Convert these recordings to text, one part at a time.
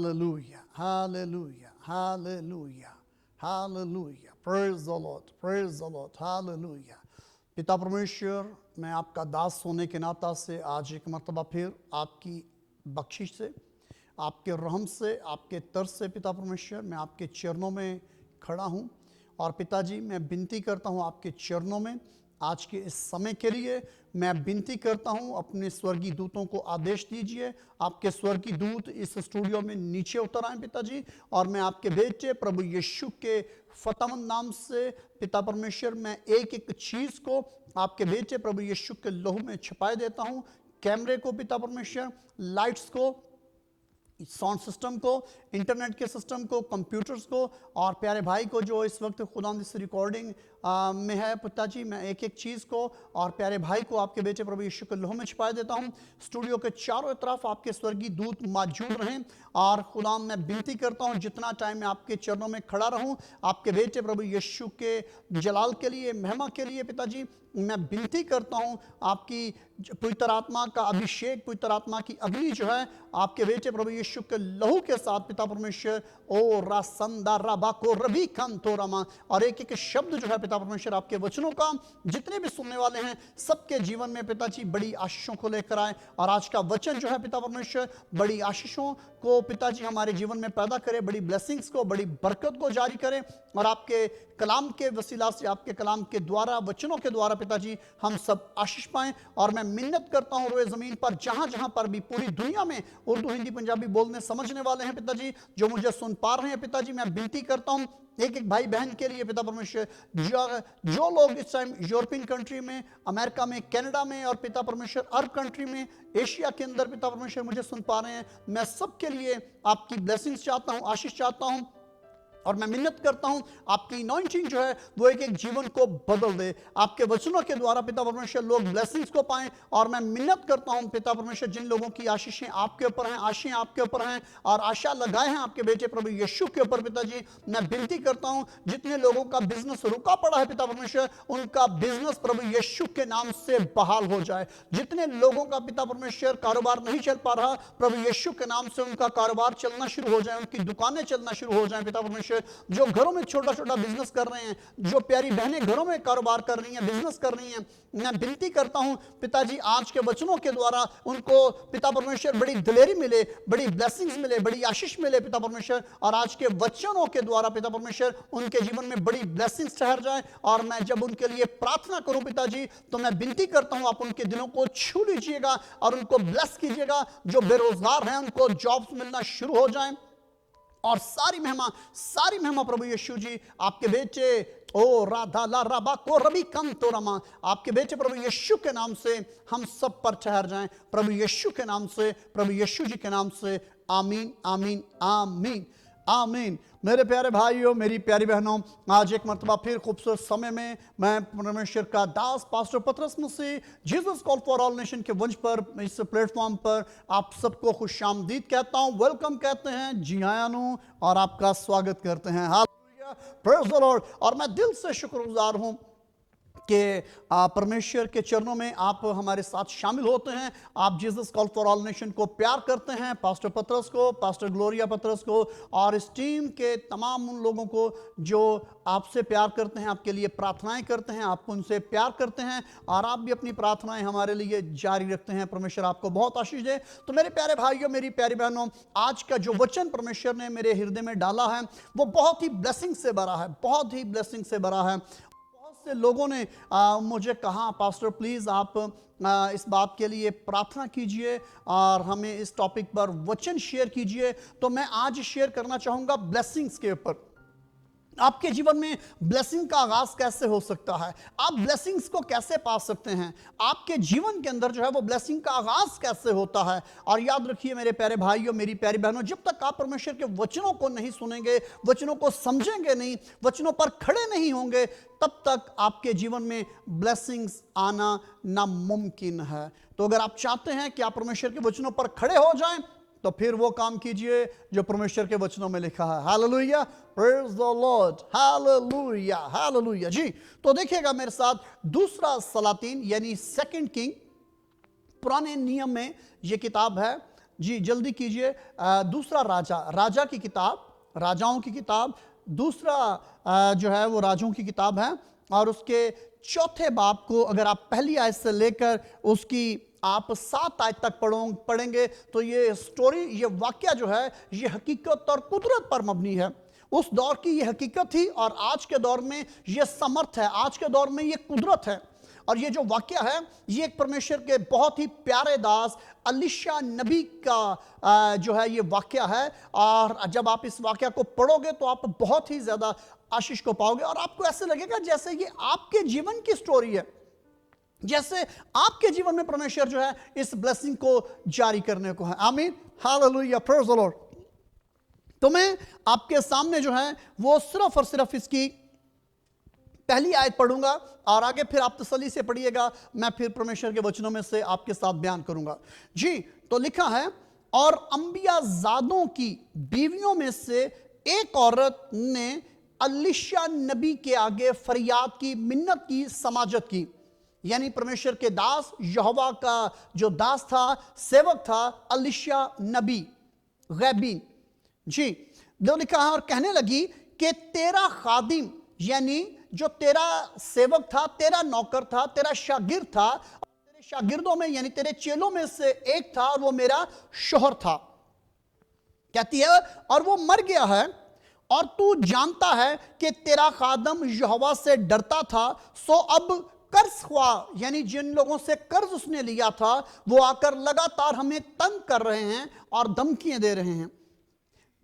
Hallelujah, hallelujah, hallelujah, hallelujah. Praise the Lord, praise the Lord, hallelujah. पिता परमेश्वर, मैं आपका दास होने के नाता से आज एक मर्तबा फिर आपकी बख्शिश से, आपके रहम से, आपके तरस से पिता परमेश्वर, मैं आपके चरणों में खड़ा हूँ। और पिताजी, मैं विनती करता हूँ आपके चरणों में आज के इस समय के लिए मैं विनती करता हूँ, अपने स्वर्गीय दूतों को आदेश दीजिए, आपके स्वर्गीय दूत इस स्टूडियो में नीचे उतर आए पिताजी, और मैं आपके बेटे प्रभु यीशु के फतेहमंद नाम से पिता परमेश्वर, मैं एक एक चीज़ को आपके बेटे प्रभु यीशु के लहू में छिपाए देता हूँ। कैमरे को पिता परमेश्वर, लाइट्स को, साउंड सिस्टम को, इंटरनेट के सिस्टम को, कंप्यूटर्स को, और प्यारे भाई को जो इस वक्त खुदा इस रिकॉर्डिंग में है पिताजी, मैं एक एक चीज़ को और प्यारे भाई को आपके बेटे प्रभु यीशु के लहू में छिपा देता हूँ। स्टूडियो के चारों तरफ आपके स्वर्गीय दूत मौजूद रहें, और खुदा मैं विनती करता हूँ जितना टाइम मैं आपके चरणों में खड़ा रहूँ, आपके बेटे प्रभु यीशु के जलाल के लिए, महिमा के लिए पिताजी, मैं विनती करता हूँ आपकी पवित्र आत्मा का अभिषेक, पवित्र आत्मा की अग्नि जो है आपके बेटे प्रभु यीशु के लहू के साथ पिता परमेश्वर, ओ रासंदा रबाको रबी कंतो रमा, और एक एक शब्द जो है पिता परमेश्वर आपके वचनों का जितने भी सुनने वाले हैं सबके जीवन में पिताजी बड़ी आशीषों को लेकर आए। और आज का वचन जो है पिता परमेश्वर बड़ी आशीषों को पिताजी हमारे जीवन में पैदा करे, बड़ी ब्लेसिंग्स को, बड़ी बरकत को जारी करे, और आपके कलाम के वसीला से, आपके कलाम के द्वारा, वचनों के द्वारा पिताजी हम सब आशीष पाएं। और मैं मिन्नत करता हूं रोए ज़मीन पर जहां जहां पर भी पूरी दुनिया में उर्दू हिंदी पंजाबी बोलने समझने वाले हैं पिताजी, जो मुझे सुन पा रहे हैं पिताजी, मैं विनती करता हूं एक एक भाई बहन के लिए पिता परमेश्वर, जो लोग इस टाइम यूरोपियन कंट्री में, अमेरिका में, कनाडा में, और पिता परमेश्वर अरब कंट्री में, एशिया के अंदर पिता परमेश्वर मुझे सुन पा रहे हैं, मैं सबके लिए आपकी ब्लेसिंग्स चाहता हूं, आशीष चाहता हूं। और मैं मिन्नत करता हूं आपकी अनॉइंटिंग जो है वो एक एक जीवन को बदल दे, आपके वचनों के द्वारा पिता परमेश्वर लोग ब्लेसिंग्स को पाएं। और मैं मिन्नत करता हूं पिता परमेश्वर, जिन लोगों की आशीषें आपके ऊपर हैं, आशाएं आपके ऊपर हैं, और आशा लगाए हैं आपके बेटे प्रभु यीशु के ऊपर पिताजी, मैं विनती करता हूं जितने लोगों का बिजनेस रुका पड़ा है पिता परमेश्वर, उनका बिजनेस प्रभु यीशु के नाम से बहाल हो जाए। जितने लोगों का पिता परमेश्वर कारोबार नहीं चल पा रहा, प्रभु यीशु के नाम से उनका कारोबार चलना शुरू हो जाए, उनकी दुकानें चलना शुरू हो जाए पिता परमेश्वर। जो घरों में छोटा छोटा बिजनेस कर रहे हैं, जो प्यारी बहनें घरों में कारोबार कर रही हैं, बिजनेस कर रही हैं, मैं विनती करता हूं पिताजी आज के वचनों के द्वारा उनको पिता परमेश्वर बड़ी दिलेरी मिले, बड़ी ब्लेसिंग्स मिले, बड़ी आशीष मिले पिता परमेश्वर। और आज के वचनों के द्वारा पिता परमेश्वर उनके जीवन में बड़ी ब्लेसिंग्स ठहर जाए। और मैं जब उनके लिए प्रार्थना करूं पिताजी, तो मैं विनती करता हूं आप उनके दिलों को छू लीजिएगा और उनको ब्लेस कीजिएगा। जो बेरोजगार हैं उनको जॉब्स मिलना शुरू हो जाए, और सारी महिमा प्रभु यीशु जी आपके बेटे ओ राधा ला रबा को रबी कम तो रमा, आपके बेटे प्रभु यीशु के नाम से हम सब पर ठहर जाएं, प्रभु यीशु के नाम से, प्रभु यीशु जी के नाम से, आमीन आमीन आमीन आमीन। मेरे प्यारे भाइयों, मेरी प्यारी बहनों, आज एक मरतबा फिर खूबसूरत समय में मैं परमेश्वर का दास pastor Patras Masih Jesus call for all nation के मंच पर, इस प्लेटफॉर्म पर आप सबको खुशामदीद कहता हूं, वेलकम कहते हैं, जी आयानू, और आपका स्वागत करते हैं। Hallelujah, praise the Lord. और मैं दिल से शुक्रगुजार हूं कि परमेश्वर के चरणों में आप हमारे साथ शामिल होते हैं, आप Jesus call for all nation को प्यार करते हैं, पास्टर पतरस को, पास्टर ग्लोरिया पतरस को, और इस टीम के तमाम उन लोगों को जो आपसे प्यार करते हैं, आपके लिए प्रार्थनाएं करते हैं, आप उनसे प्यार करते हैं, और आप भी अपनी प्रार्थनाएं हमारे लिए जारी रखते हैं। परमेश्वर आपको बहुत आशीष दे। तो मेरे प्यारे भाइयों, मेरी प्यारी बहनों, आज का जो वचन परमेश्वर ने मेरे हृदय में डाला है वो बहुत ही ब्लेसिंग से भरा है, बहुत ही ब्लेसिंग से भरा है। से लोगों ने मुझे कहा, पास्टर प्लीज़ आप इस बात के लिए प्रार्थना कीजिए और हमें इस टॉपिक पर वचन शेयर कीजिए। तो मैं आज शेयर करना चाहूँगा ब्लेसिंग्स के ऊपर। आपके जीवन में ब्लेसिंग का आगाज कैसे हो सकता है, आप ब्लेसिंग्स को कैसे पा सकते हैं, आपके जीवन के अंदर जो है वो ब्लेसिंग का आगाज कैसे होता है। और याद रखिए मेरे प्यारे भाइयों, मेरी प्यारी बहनों, जब तक आप परमेश्वर के वचनों को नहीं सुनेंगे, वचनों को समझेंगे नहीं, वचनों पर खड़े नहीं होंगे, तब तक आपके जीवन में ब्लेसिंग्स आना नामुमकिन है। तो अगर आप चाहते हैं कि आप परमेश्वर के वचनों पर खड़े हो जाएं, तो फिर वो काम कीजिए जो परमेश्वर के वचनों में लिखा है। Hallelujah, praise the Lord, hallelujah, hallelujah. जी, तो देखिएगा मेरे साथ दूसरा सलातीन यानी सेकंड किंग, पुराने नियम में ये किताब है, जी जल्दी कीजिए, दूसरा राजा की किताब, राजाओं की किताब, दूसरा जो है वो राजाओं की किताब है, और उसके चौथे बाब को अगर आप पहली आयत से लेकर उसकी आप 7 आयत तक पढ़ेंगे तो ये स्टोरी, ये वाकया जो है ये हकीकत और कुदरत पर मबनी है। उस दौर की ये हकीकत थी और आज के दौर में ये समर्थ है, आज के दौर में ये कुदरत है। और ये जो वाकया है ये एक परमेश्वर के बहुत ही प्यारे दास अलीशा नबी का जो है ये वाकया है। और जब आप इस वाकया को पढ़ोगे तो आप बहुत ही ज्यादा आशीष को पाओगे और आपको ऐसे लगेगा जैसे ये आपके जीवन की स्टोरी है, जैसे आपके जीवन में परमेश्वर जो है इस ब्लेसिंग को जारी करने को है। आमीन, हालेलुया, प्रेज द लॉर्ड। तो मैं आपके सामने जो है वो सिर्फ और सिर्फ इसकी पहली आयत पढ़ूंगा और आगे फिर आप तसल्ली से पढ़िएगा, मैं फिर परमेश्वर के वचनों में से आपके साथ बयान करूंगा। जी, तो लिखा है, और अंबिया जादों की बीवियों में से एक औरत ने अलीशा नबी के आगे फरियाद की, मिन्नत की, समाजत की। यानी परमेश्वर के दास, यहोवा का जो दास था, सेवक था, अलीशा नबी गैबीन। जी, जो लिखा है, और कहने लगी कि तेरा खादिम, यानी जो तेरा सेवक था, तेरा नौकर था, तेरा शागिर्द था, और तेरे शागिर्दों में यानी तेरे चेलों में से एक था और वो मेरा शोहर था। कहती है, और वो मर गया है, और तू जानता है कि तेरा खादम यहोवा से डरता था, सो अब कर्ज हुआ, यानी जिन लोगों से कर्ज उसने लिया था वो आकर लगातार हमें तंग कर रहे हैं और धमकियां दे रहे हैं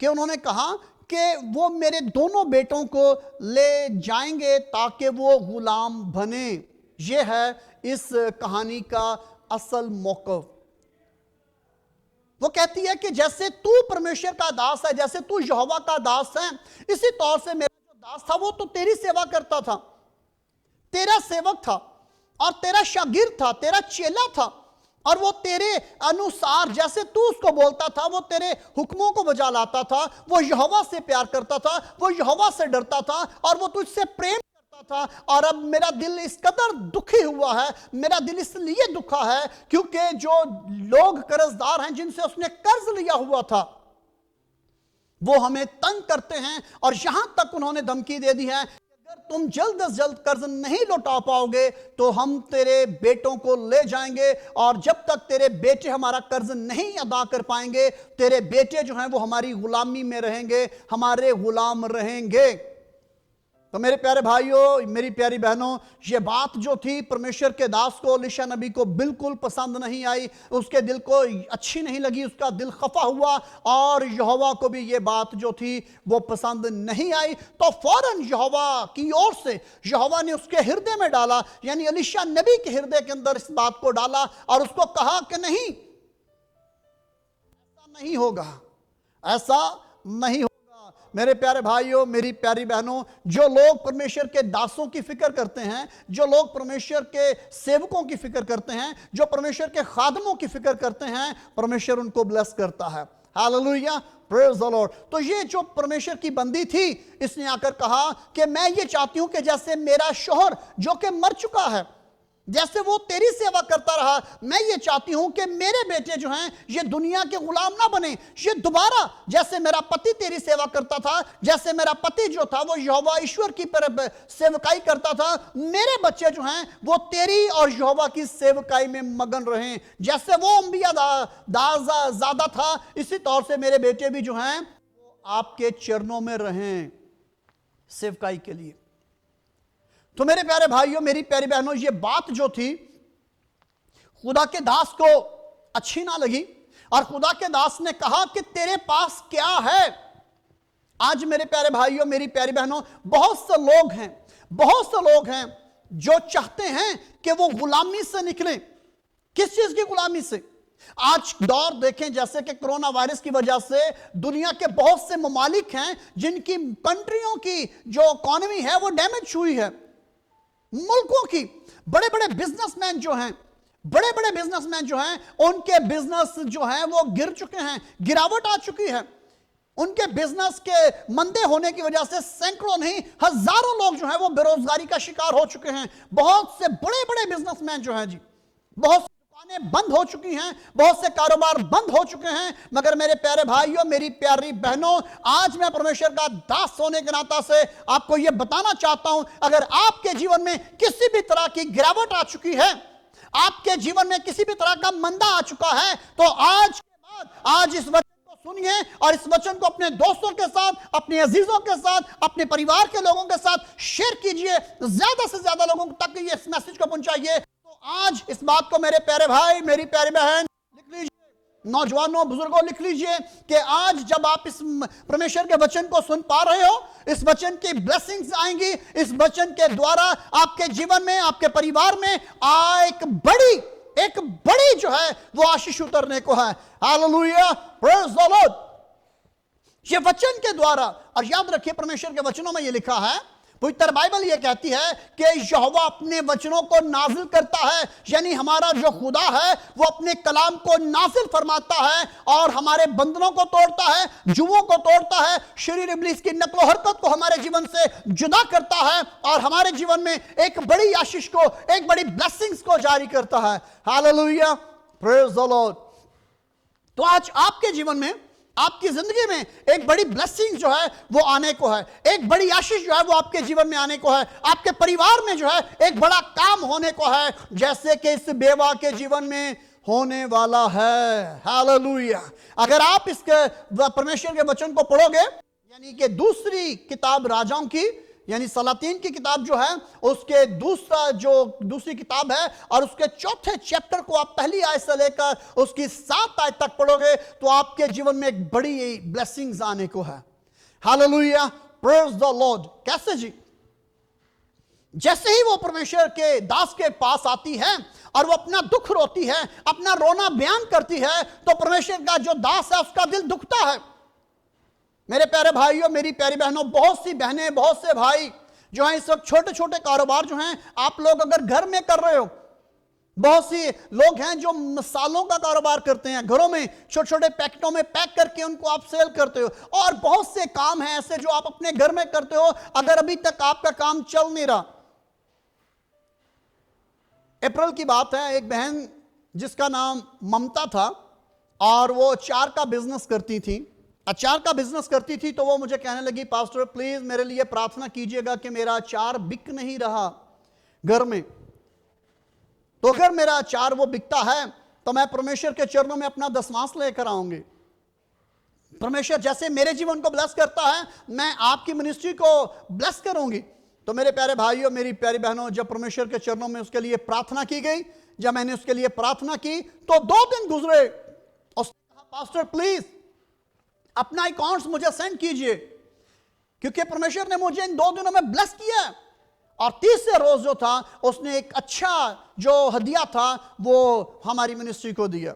कि उन्होंने कहा कि वो मेरे दोनों बेटों को ले जाएंगे ताकि वो गुलाम बने। ये है इस कहानी का असल मौक़िफ़। वो कहती है कि जैसे तू परमेश्वर का दास है, जैसे तू यहोवा का दास है, इसी तौर से मेरा जो दास था वो तो तेरी सेवा करता था, तेरा सेवक था और तेरा शागिर्द था, तेरा चेला था, और वो तेरे अनुसार जैसे तू उसको बोलता था वो तेरे हुक्मों को बजा लाता था। वो यहोवा से प्यार करता था, वो यहोवा से डरता था और वो तुझसे प्रेम करता था। और अब मेरा दिल इस कदर दुखी हुआ है, मेरा दिल इसलिए दुखा है क्योंकि जो लोग कर्जदार हैं जिनसे उसने कर्ज लिया हुआ था वो हमें तंग करते हैं, और यहां तक उन्होंने धमकी दे दी है, अगर तुम जल्द से जल्द कर्ज नहीं लौटा पाओगे तो हम तेरे बेटों को ले जाएंगे, और जब तक तेरे बेटे हमारा कर्ज नहीं अदा कर पाएंगे, तेरे बेटे जो हैं वो हमारी गुलामी में रहेंगे, हमारे गुलाम रहेंगे। तो मेरे प्यारे भाइयों, मेरी प्यारी बहनों, ये बात जो थी परमेश्वर के दास को, अलीशा नबी को बिल्कुल पसंद नहीं आई, उसके दिल को अच्छी नहीं लगी, उसका दिल खफा हुआ, और यहोवा को भी ये बात जो थी वो पसंद नहीं आई। तो फौरन यहोवा की ओर से यहोवा ने उसके हृदय में डाला, यानी अलीशा नबी के हृदय के अंदर इस बात को डाला और उसको कहा कि नहीं, ऐसा नहीं होगा, ऐसा नहीं। मेरे प्यारे भाइयों, मेरी प्यारी बहनों, जो लोग परमेश्वर के दासों की फिक्र करते हैं, जो लोग परमेश्वर के सेवकों की फिक्र करते हैं, जो परमेश्वर के खादमों की फिक्र करते हैं, परमेश्वर उनको ब्लेस करता है। Hallelujah, praise the Lord. तो ये जो परमेश्वर की बंदी थी, इसने आकर कहा कि मैं ये चाहती हूं कि जैसे मेरा शौहर जो कि मर चुका है, जैसे वो तेरी सेवा करता रहा, मैं ये चाहती हूं कि मेरे बेटे जो हैं ये दुनिया के गुलाम ना बने, ये दोबारा जैसे मेरा पति तेरी सेवा करता था, जैसे मेरा पति जो था वो यहोवा ईश्वर की सेवकाई करता था, मेरे बच्चे जो हैं वो तेरी और यहोवा की सेवकाई में मगन रहें। जैसे वो अंबिया ज़्यादा था, इसी तौर से मेरे बेटे भी जो हैं वो आपके चरणों में रहें सेवकाई के लिए। तो मेरे प्यारे भाइयों, मेरी प्यारी बहनों, ये बात जो थी खुदा के दास को अच्छी ना लगी, और खुदा के दास ने कहा कि तेरे पास क्या है। आज मेरे प्यारे भाइयों, मेरी प्यारी बहनों, बहुत से लोग हैं जो चाहते हैं कि वो गुलामी से निकलें। किस चीज की गुलामी से? आज दौर देखें, जैसे कि कोरोना वायरस की वजह से दुनिया के बहुत से ममालिक हैं जिनकी कंट्रियों की जो इकोनॉमी है वो डैमेज हुई है। मुल्कों की बड़े बड़े बिजनेसमैन जो हैं उनके बिजनेस जो हैं वो गिर चुके हैं, गिरावट आ चुकी है। उनके बिजनेस के मंदे होने की वजह से सैकड़ों नहीं हजारों लोग जो हैं वो बेरोजगारी का शिकार हो चुके हैं। बहुत से बड़े बड़े बिजनेसमैन जो हैं जी, बहुत दुकानें बंद हो चुकी हैं, बहुत से कारोबार बंद हो चुके हैं। मगर मेरे प्यारे भाइयों, मेरी प्यारी बहनों, आज मैं परमेश्वर का दास होने के नाता से आपको यह बताना चाहता हूं, अगर आपके जीवन में किसी भी तरह की गिरावट आ चुकी है, आपके जीवन में किसी भी तरह का मंदा आ चुका है, तो आज के बाद आज इस वचन को सुनिए और इस वचन को अपने दोस्तों के साथ, अपने अजीजों के साथ, अपने परिवार के लोगों के साथ शेयर कीजिए, ज्यादा से ज्यादा लोगों तक ये इस मैसेज को पहुंचाइए। तो आज इस बात को मेरे प्यारे भाई, मेरी प्यारी बहन लिख लीजिए, नौजवानों, बुजुर्गों लिख लीजिए कि आज जब आप इस परमेश्वर के वचन को सुन पा रहे हो, इस वचन की ब्लेसिंग्स आएंगी, इस वचन के द्वारा आपके जीवन में, आपके परिवार में एक बड़ी जो है वो आशीष उतरने को है। Hallelujah, praise the Lord. ये वचन के द्वारा, और याद रखिए परमेश्वर के वचनों में ये लिखा है, पवित्र बाइबल ये कहती है कि यहोवा अपने वचनों को नाजिल करता है, यानी हमारा जो खुदा है वो अपने कलाम को नाजिल फरमाता है और हमारे बंधनों को तोड़ता है, जुओं को तोड़ता है, शरीर इब्लीस की नकलो हरकत को हमारे जीवन से जुदा करता है और हमारे जीवन में एक बड़ी आशीष को, एक बड़ी ब्लेसिंग्स को जारी करता है। Hallelujah, praise the Lord. तो आज आपके जीवन में, आपकी जिंदगी में एक बड़ी ब्लेसिंग जो है वो आने को है, एक बड़ी आशीष जो है वो आपके जीवन में आने को है, आपके परिवार में जो है एक बड़ा काम होने को है, जैसे कि इस बेवा के जीवन में होने वाला है। हालेलुया। अगर आप इसके परमेश्वर के वचन को पढ़ोगे, यानी कि दूसरी किताब राजाओं की, यानी सलातीन की किताब जो है, उसके दूसरी किताब है और उसके चौथे चैप्टर को आप पहली आयत से लेकर उसकी 7 आयत तक पढ़ोगे तो आपके जीवन में एक बड़ी ब्लेसिंग्स आने को है। Hallelujah, praise the Lord. कैसे जी? जैसे ही वो परमेश्वर के दास के पास आती है और वो अपना दुख रोती है, अपना रोना बयान करती है, तो परमेश्वर का जो दास है उसका दिल दुखता है। मेरे प्यारे भाइयों, मेरी प्यारी बहनों, बहुत सी बहनें, बहुत से भाई जो हैं इस वक्त छोटे छोटे कारोबार जो हैं आप लोग अगर घर में कर रहे हो, बहुत सी लोग हैं जो मसालों का कारोबार करते हैं, घरों में छोटे छोटे पैकेटों में पैक करके उनको आप सेल करते हो, और बहुत से काम हैं ऐसे जो आप अपने घर में करते हो, अगर अभी तक आपका काम चल नहीं रहा। अप्रैल की बात है, एक बहन जिसका नाम ममता था और वो अचार का बिजनेस करती थी, तो वो मुझे कहने लगी, पास्टर प्लीज मेरे लिए प्रार्थना कीजिएगा कि मेरा अचार बिक नहीं रहा घर में, तो अगर मेरा अचार वो बिकता है तो मैं परमेश्वर के चरणों में अपना दशमांश लेकर आऊंगी। परमेश्वर जैसे मेरे जीवन को ब्लेस करता है, मैं आपकी मिनिस्ट्री को ब्लेस करूंगी। तो मेरे प्यारे भाइयों, मेरी प्यारी बहनों, जब परमेश्वर के चरणों में उसके लिए प्रार्थना की गई, जब मैंने उसके लिए प्रार्थना की तो 2 दिन गुजरे, उसने कहा पास्टर प्लीज अपना अकाउंट्स मुझे सेंड कीजिए, क्योंकि परमेश्वर ने मुझे इन 2 दिनों में ब्लेस किया। और 30 रोज जो था उसने एक अच्छा जो हदिया था वो हमारी मिनिस्ट्री को दिया।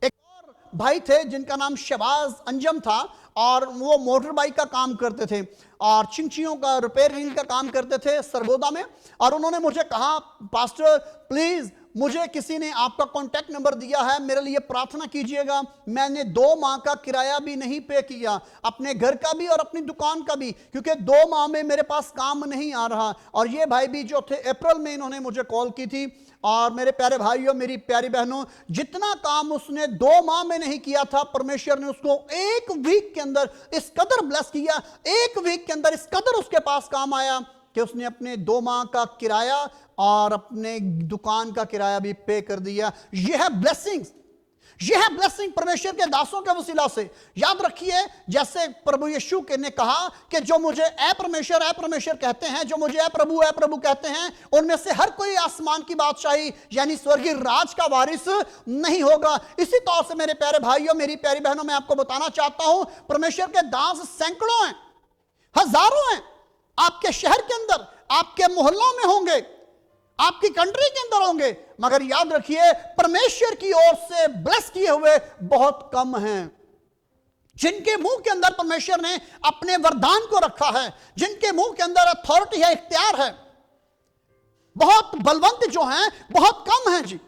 एक और भाई थे जिनका नाम शहबाज अंजम था और वो मोटर बाइक का काम करते थे और चिंचियों का रिपेयरिंग का काम करते थे सरगोदा में, और उन्होंने मुझे कहा पास्टर प्लीज मुझे किसी ने आपका कॉन्टैक्ट नंबर दिया है, मेरे लिए प्रार्थना कीजिएगा। मैंने 2 माह का किराया भी नहीं पे किया, अपने घर का भी और अपनी दुकान का भी, क्योंकि 2 माह में मेरे पास काम नहीं आ रहा। और ये भाई भी जो थे अप्रैल में इन्होंने मुझे कॉल की थी। और मेरे प्यारे भाइयों, मेरी प्यारी बहनों, जितना काम उसने 2 माह में नहीं किया था, परमेश्वर ने उसको 1 वीक के अंदर इस कदर ब्लेस किया, 1 वीक के अंदर इस कदर उसके पास काम आया कि उसने अपने 2 माह का किराया और अपने दुकान का किराया भी पे कर दिया। यह है ब्लेसिंग्स, यह है ब्लेसिंग परमेश्वर के दासों के वसीला से। याद रखिए, जैसे प्रभु यीशु ने कहा कि जो मुझे ऐ परमेश्वर कहते हैं, जो मुझे ऐ प्रभु कहते हैं, उनमें से हर कोई आसमान की बादशाही यानी स्वर्गीय राज का वारिस नहीं होगा। इसी तौर से मेरे प्यारे भाइयों, मेरी प्यारी बहनों, मैं आपको बताना चाहता हूं, परमेश्वर के दास सैकड़ों हैं, हजारों हैं, आपके शहर के अंदर, आपके मोहल्लों में होंगे, आपकी कंट्री के अंदर होंगे, मगर याद रखिए परमेश्वर की ओर से ब्लेस किए हुए बहुत कम हैं। जिनके मुंह के अंदर परमेश्वर ने अपने वरदान को रखा है, जिनके मुंह के अंदर अथॉरिटी है, इख्तियार है, बहुत बलवंत जो हैं बहुत कम हैं जी।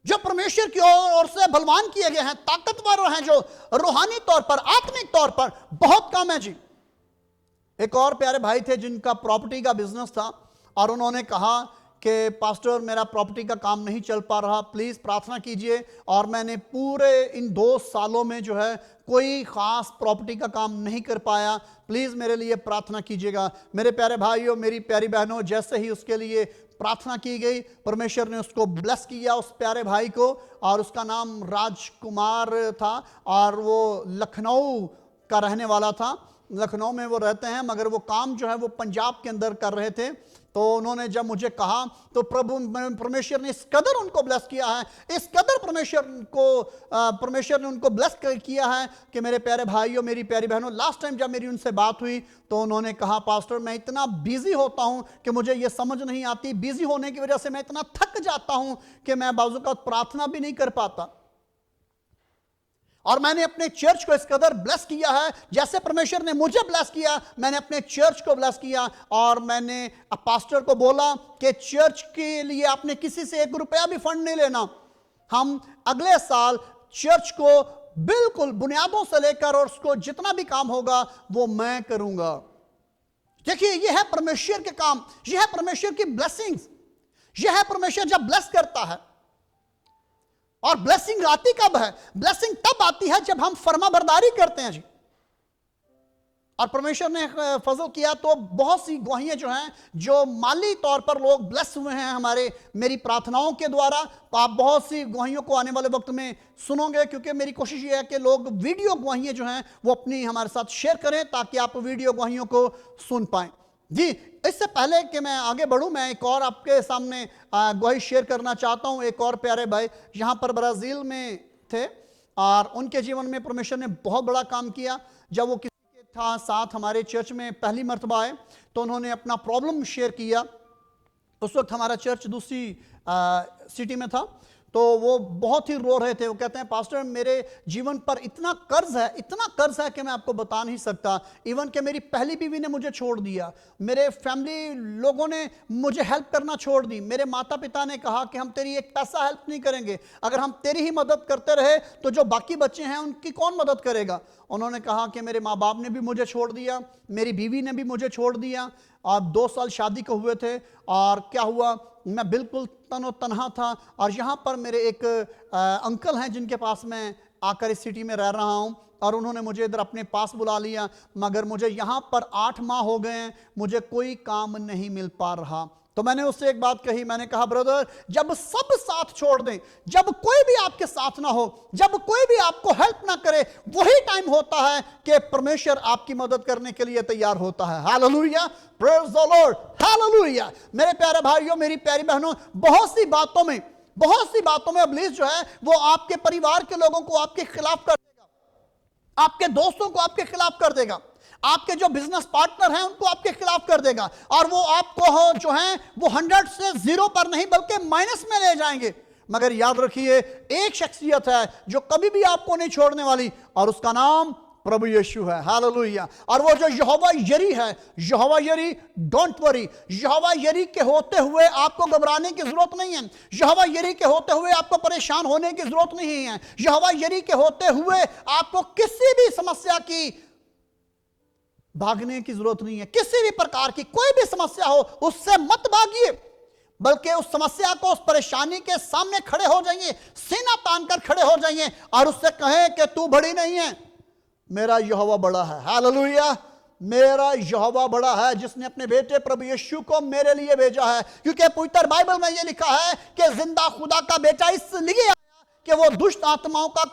जो परमेश्वर की ओर से बलवान किए गए हैं, ताकतवर हैं, जो रूहानी तौर पर, आत्मिक तौर पर बहुत कम है जी। एक और प्यारे भाई थे जिनका प्रॉपर्टी का बिजनेस था और उन्होंने कहा कि पास्टर मेरा प्रॉपर्टी का काम नहीं चल पा रहा, प्लीज़ प्रार्थना कीजिए। और मैंने पूरे इन 2 सालों में जो है कोई ख़ास प्रॉपर्टी का काम नहीं कर पाया, प्लीज़ मेरे लिए प्रार्थना कीजिएगा। मेरे प्यारे भाइयों, मेरी प्यारी बहनों, जैसे ही उसके लिए प्रार्थना की गई, परमेश्वर ने उसको ब्लेस किया, उस प्यारे भाई को, और उसका नाम राजकुमार था और वो लखनऊ का रहने वाला था। लखनऊ में वो रहते हैं, मगर वो काम जो है वो पंजाब के अंदर कर रहे थे। तो उन्होंने जब मुझे कहा तो परमेश्वर ने इस कदर उनको ब्लेस किया है, इस कदर परमेश्वर ने उनको ब्लेस किया है कि मेरे प्यारे भाइयों, मेरी प्यारी बहनों, लास्ट टाइम जब मेरी उनसे बात हुई तो उन्होंने कहा, पास्टर मैं इतना बिजी होता हूं कि मुझे ये समझ नहीं आती, बिजी होने की वजह से मैं इतना थक जाता हूं कि मैं बाजू का प्रार्थना भी नहीं कर पाता। और मैंने अपने चर्च को इस कदर ब्लेस किया है, जैसे परमेश्वर ने मुझे ब्लेस किया, मैंने अपने चर्च को ब्लेस किया। और मैंने पास्टर को बोला कि चर्च के लिए आपने किसी से 1 रुपया भी फंड नहीं लेना, हम अगले साल चर्च को बिल्कुल बुनियादों से लेकर और उसको जितना भी काम होगा वो मैं करूंगा। देखिए, यह है परमेश्वर के काम, यह है परमेश्वर की ब्लेसिंग्स, यह है परमेश्वर जब ब्लेस करता है। और ब्लेसिंग आती कब है? ब्लेसिंग तब आती है जब हम फर्माबरदारी करते हैं जी। और परमेश्वर ने फजल किया तो बहुत सी गवाहियां जो हैं, जो माली तौर पर लोग ब्लेस हुए हैं मेरी प्रार्थनाओं के द्वारा। तो आप बहुत सी गवाहियों को आने वाले वक्त में सुनोगे, क्योंकि मेरी कोशिश ये है कि लोग वीडियो गवाहियां जो हैं वो अपनी हमारे साथ शेयर करें, ताकि आप वीडियो गवाहियों को सुन पाएं जी। इससे पहले कि मैं आगे बढ़ूं, मैं एक और आपके सामने गवाही शेयर करना चाहता हूं। एक और प्यारे भाई यहाँ पर ब्राज़ील में थे और उनके जीवन में परमेश्वर ने बहुत बड़ा काम किया। जब वो किसी के साथ हमारे चर्च में पहली मर्तबा आए तो उन्होंने अपना प्रॉब्लम शेयर किया। उस वक्त हमारा चर्च दूसरी सिटी में था, तो वो बहुत ही रो रहे थे। वो कहते हैं, पास्टर मेरे जीवन पर इतना कर्ज है कि मैं आपको बता नहीं सकता। इवन कि मेरी पहली बीवी ने मुझे छोड़ दिया, मेरे फैमिली लोगों ने मुझे हेल्प करना छोड़ दी, मेरे माता पिता ने कहा कि हम तेरी एक पैसा हेल्प नहीं करेंगे, अगर हम तेरी ही मदद करते रहे तो जो बाकी बच्चे हैं उनकी कौन मदद करेगा। उन्होंने कहा कि मेरे माँ बाप ने भी मुझे छोड़ दिया, मेरी बीवी ने भी मुझे छोड़ दिया, और 2 साल शादी को हुए थे, और क्या हुआ, मैं बिल्कुल तनो तनहा था। और यहाँ पर मेरे एक अंकल हैं जिनके पास मैं आकर इस सिटी में रह रहा हूँ, और उन्होंने मुझे इधर अपने पास बुला लिया, मगर मुझे यहाँ पर 8 माह हो गए हैं, मुझे कोई काम नहीं मिल पा रहा। तो मैंने उससे एक बात कही, मैंने कहा, ब्रदर जब सब साथ छोड़ दें, जब कोई भी आपके साथ ना हो, जब कोई भी आपको हेल्प ना करे, वही टाइम होता है कि परमेश्वर आपकी मदद करने के लिए तैयार होता है। Hallelujah, praise the Lord, hallelujah. मेरे प्यारे भाइयों, मेरी प्यारी बहनों, बहुत सी बातों में इब्लीस जो है वो आपके परिवार के लोगों को आपके खिलाफ कर देगा, आपके दोस्तों को आपके खिलाफ कर देगा, आपके जो बिजनेस पार्टनर हैं उनको आपके खिलाफ कर देगा, और वो आपको जो है वो 100 से 0 पर नहीं बल्कि माइनस में ले जाएंगे। मगर याद रखिए, एक शख्सियत है जो कभी भी आपको नहीं छोड़ने वाली, और उसका नाम प्रभु यीशु है। हालेलुया। और वो जो यहोवा यरी है, यहोवा यरी, डोंट वरी, यहोवा यरी के होते हुए आपको घबराने की जरूरत नहीं है, यहोवा यरी के होते हुए आपको परेशान होने की जरूरत नहीं है, यहोवा यरी के होते हुए आपको किसी भी समस्या की भागने की जरूरत नहीं है। किसी भी प्रकार की कोई भी समस्या हो उससे मत भागिए, बल्कि उस समस्या को, उस परेशानी के सामने खड़े हो जाइए, सीना तानकर खड़े हो जाइए और उससे कहें कि तू बड़ी नहीं है, मेरा यहोवा बड़ा है। हालेलुया, मेरा यहोवा बड़ा है जिसने अपने बेटे प्रभु यीशु को मेरे लिए भेजा है। क्योंकि पवित्र बाइबल में यह लिखा है कि जिंदा खुदा का बेटा इसलिए आया कि वो दुष्ट आत्माओं का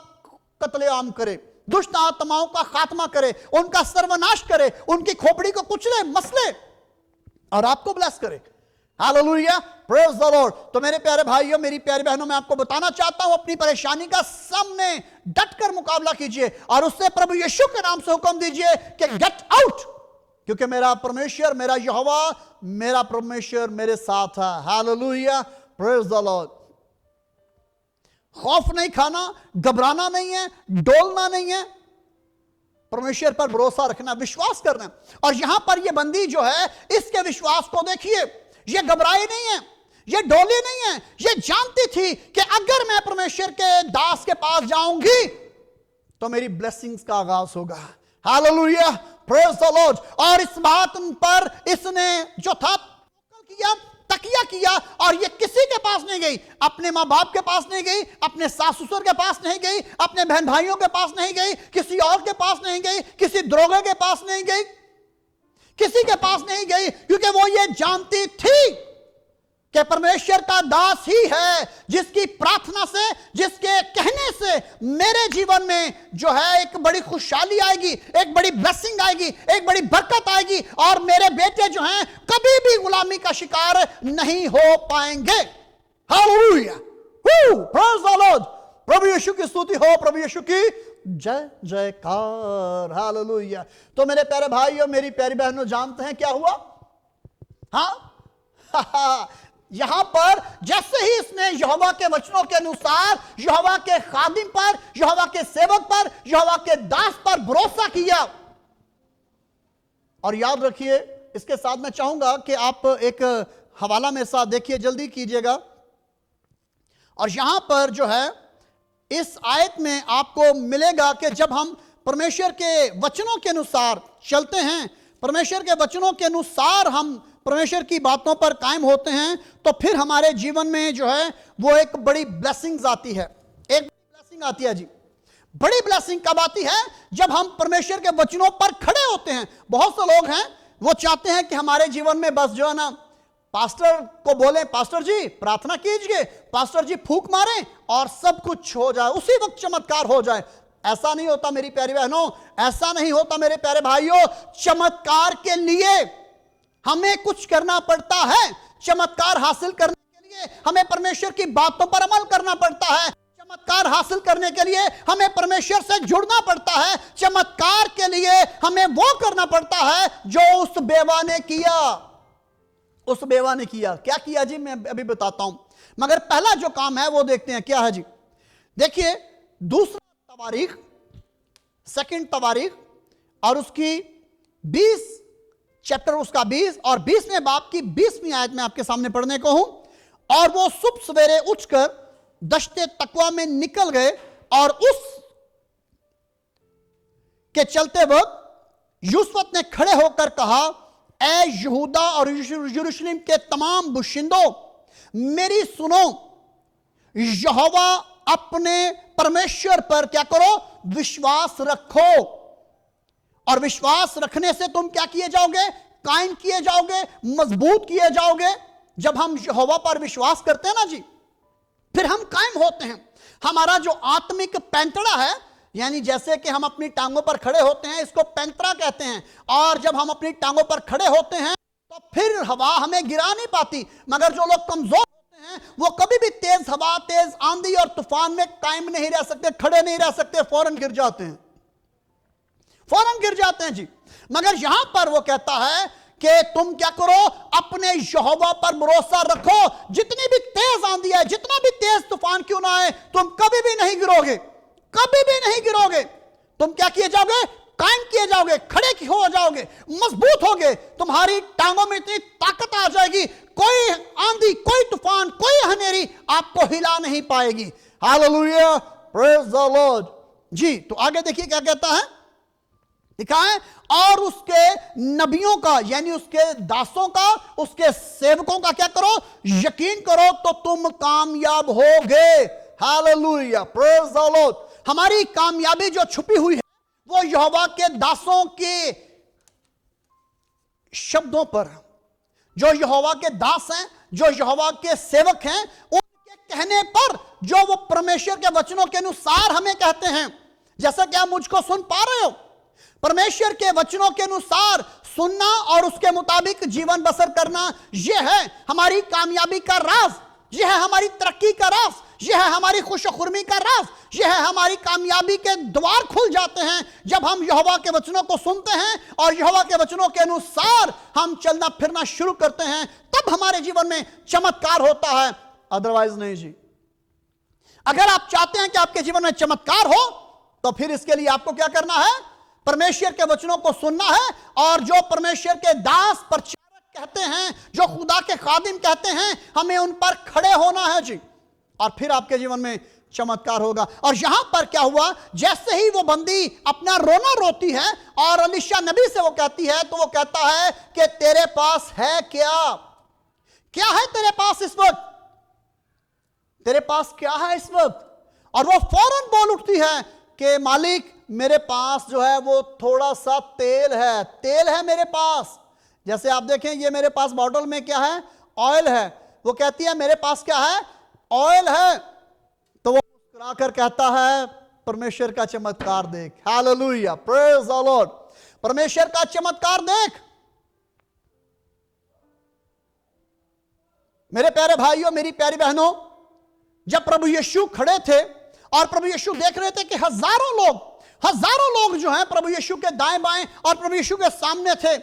कत्लेआम करे, दुष्ट आत्माओं का खात्मा करे, उनका सर्वनाश करे, उनकी खोपड़ी को कुचले, मसले और आपको ब्लेस करे। Hallelujah, praise the Lord. तो मेरे प्यारे भाइयों, मेरी प्यारी बहनों, मैं आपको बताना चाहता हूं, अपनी परेशानी का सामने डटकर मुकाबला कीजिए और उससे प्रभु यीशु के नाम से हुक्म दीजिए कि गेट आउट, क्योंकि मेरा परमेश्वर, मेरा यहोवा, मेरा परमेश्वर मेरे साथ है। Hallelujah, praise the Lord. खौफ नहीं खाना, घबराना नहीं है, डोलना नहीं है, परमेश्वर पर भरोसा रखना, विश्वास करना। और यहां पर यह बंदी जो है, इसके विश्वास को देखिए, यह घबराई नहीं है, यह डोली नहीं है, यह जानती थी कि अगर मैं परमेश्वर के दास के पास जाऊंगी तो मेरी ब्लेसिंग्स का आगाज होगा। Hallelujah, praise the Lord. और इस बात पर इसने जो था किया, तकिया किया और ये किसी के पास नहीं गई, अपने माँ बाप के पास नहीं गई, अपने सास ससुर के पास नहीं गई, अपने बहन भाइयों के पास नहीं गई, किसी और के पास नहीं गई, किसी दरोगा के पास नहीं गई, किसी के पास नहीं गई, क्योंकि वो ये जानती थी कि परमेश्वर का दास ही है जिसकी प्रार्थना से, जिसके कहने से मेरे जीवन में जो है एक बड़ी खुशहाली आएगी, एक बड़ी ब्लेसिंग आएगी, एक बड़ी बरकत आएगी और मेरे बेटे जो हैं कभी भी गुलामी का शिकार नहीं हो पाएंगे। Hallelujah, praise the Lord. प्रभु यीशु की स्तुति हो, प्रभु यीशु की जय जयकार। हालेलुया। तो मेरे प्यारे भाई और मेरी प्यारी बहनों, जानते हैं क्या हुआ? हाँ यहां पर जैसे ही इसने यहोवा के वचनों के अनुसार यहोवा के खादिम पर, यहोवा के सेवक पर, यहोवा के दास पर भरोसा किया। और याद रखिए, इसके साथ मैं चाहूंगा कि आप एक हवाला मेरे साथ देखिए, जल्दी कीजिएगा। और यहां पर जो है इस आयत में आपको मिलेगा कि जब हम परमेश्वर के वचनों के अनुसार चलते हैं, परमेश्वर के वचनों के अनुसार हम परमेश्वर की बातों पर कायम होते हैं, तो फिर हमारे जीवन में जो है वो एक बड़ी ब्लेसिंग्स आती है। एक ब्लेसिंग आती है जी। बड़ी ब्लेसिंग कब आती है? जब हम परमेश्वर के वचनों पर खड़े होते हैं। बहुत से लोग हैं वो चाहते हैं कि हमारे जीवन में बस जो है ना, पास्टर को बोले पास्टर जी प्रार्थना कीजिए, पास्टर जी फूंक मारें और सब कुछ हो जाए, उसी वक्त चमत्कार हो जाए। ऐसा नहीं होता मेरी प्यारी बहनों, ऐसा नहीं होता मेरे प्यारे भाइयों। चमत्कार के लिए हमें कुछ करना पड़ता है। चमत्कार हासिल करने के लिए हमें परमेश्वर की बातों पर अमल करना पड़ता है। चमत्कार हासिल करने के लिए हमें परमेश्वर से जुड़ना पड़ता है। चमत्कार के लिए हमें वो करना पड़ता है जो उस बेवा ने किया। उस बेवा ने किया। क्या किया जी? मैं अभी बताता हूं, मगर पहला जो काम है वो देखते हैं क्या है जी। देखिए दूसरा तवारीख, सेकंड तवारीख और उसकी 20 चैप्टर उसका 20 और 20वें बाब की 20वीं आयत में आपके सामने पढ़ने को हूं। और वो सुबह सवेरे उठकर दश्ते तकवा में निकल गए और उस के चलते वक्त यूसुफ ने खड़े होकर कहा, ऐ यहूदा और यरूशलेम के तमाम बुशिंदों, मेरी सुनो। यहोवा अपने परमेश्वर पर क्या करो? विश्वास रखो। और विश्वास रखने से तुम क्या किए जाओगे? कायम किए जाओगे, मजबूत किए जाओगे। जब हम यहोवा पर विश्वास करते हैं ना जी, फिर हम कायम होते हैं। हमारा जो आत्मिक पैंतड़ा है, यानी जैसे कि हम अपनी टांगों पर खड़े होते हैं, इसको पैंतरा कहते हैं। और जब हम अपनी टांगों पर खड़े होते हैं तो फिर हवा हमें गिरा नहीं पाती। मगर जो लोग कमजोर होते हैं वो कभी भी तेज हवा, तेज आंधी और तूफान में कायम नहीं रह सकते, खड़े नहीं रह सकते, फौरन गिर जाते हैं, फौरन गिर जाते हैं जी। मगर यहां पर वो कहता है कि तुम क्या करो? अपने यहोवा पर भरोसा रखो। जितनी भी तेज आंधी है, जितना भी तेज तूफान क्यों ना आए, तुम कभी भी नहीं गिरोगे, कभी भी नहीं गिरोगे। तुम क्या किए जाओगे? कायम किए जाओगे, खड़े हो जाओगे, मजबूत होगे। तुम्हारी टांगों में इतनी ताकत आ जाएगी, कोई आंधी, कोई तूफान, कोई हनेरी आपको हिला नहीं पाएगी। हालेलुया, प्रेज द लॉर्ड जी। तो आगे देखिए क्या कहता है, लिखा है, और उसके नबियों का, यानी उसके दासों का, उसके सेवकों का क्या करो? यकीन करो तो तुम कामयाब होगे। Hallelujah, praise the Lord. हमारी कामयाबी जो छुपी हुई है वो यहोवा के दासों के शब्दों पर। जो यहोवा के दास हैं, जो यहोवा के सेवक हैं, उनके कहने पर, जो वो परमेश्वर के वचनों के अनुसार हमें कहते हैं। जैसा कि आप मुझको सुन पा रहे हो, परमेश्वर के वचनों के अनुसार सुनना और उसके मुताबिक जीवन बसर करना, यह है हमारी कामयाबी का राज, यह है हमारी तरक्की का राज, यह है हमारी खुशखुर्मी का राज, यह है हमारी कामयाबी के द्वार खुल जाते हैं जब हम यहोवा के वचनों को सुनते हैं और यहोवा के वचनों के अनुसार हम चलना फिरना शुरू करते हैं। तब हमारे जीवन में चमत्कार होता है, अदरवाइज नहीं जी। अगर आप चाहते हैं कि आपके जीवन में चमत्कार हो तो फिर इसके लिए आपको क्या करना है? परमेश्वर के वचनों को सुनना है। और जो परमेश्वर के दास, प्रचारक कहते हैं, जो खुदा के खादिम कहते हैं, हमें उन पर खड़े होना है जी। और फिर आपके जीवन में चमत्कार होगा। और यहां पर क्या हुआ? जैसे ही वो बंदी अपना रोना रोती है और एलीशा नबी से वो कहती है, तो वो कहता है कि तेरे पास है क्या? क्या है तेरे पास इस वक्त? तेरे पास क्या है इस वक्त? और वो फौरन बोल उठती है कि मालिक मेरे पास जो है वो थोड़ा सा तेल है मेरे पास। जैसे आप देखें ये मेरे पास बॉटल में क्या है? ऑयल है। वो कहती है मेरे पास क्या है? ऑयल है। तो वो मुस्कुरा कर कहता है परमेश्वर का चमत्कार देख। Hallelujah, praise the Lord. परमेश्वर का चमत्कार देख। मेरे प्यारे भाइयों, मेरी प्यारी बहनों, जब प्रभु यीशु खड़े थे और प्रभु यीशु देख रहे थे कि हजारों लोग जो हैं प्रभु यीशु के दाएं बाएं और प्रभु यीशु के सामने थे,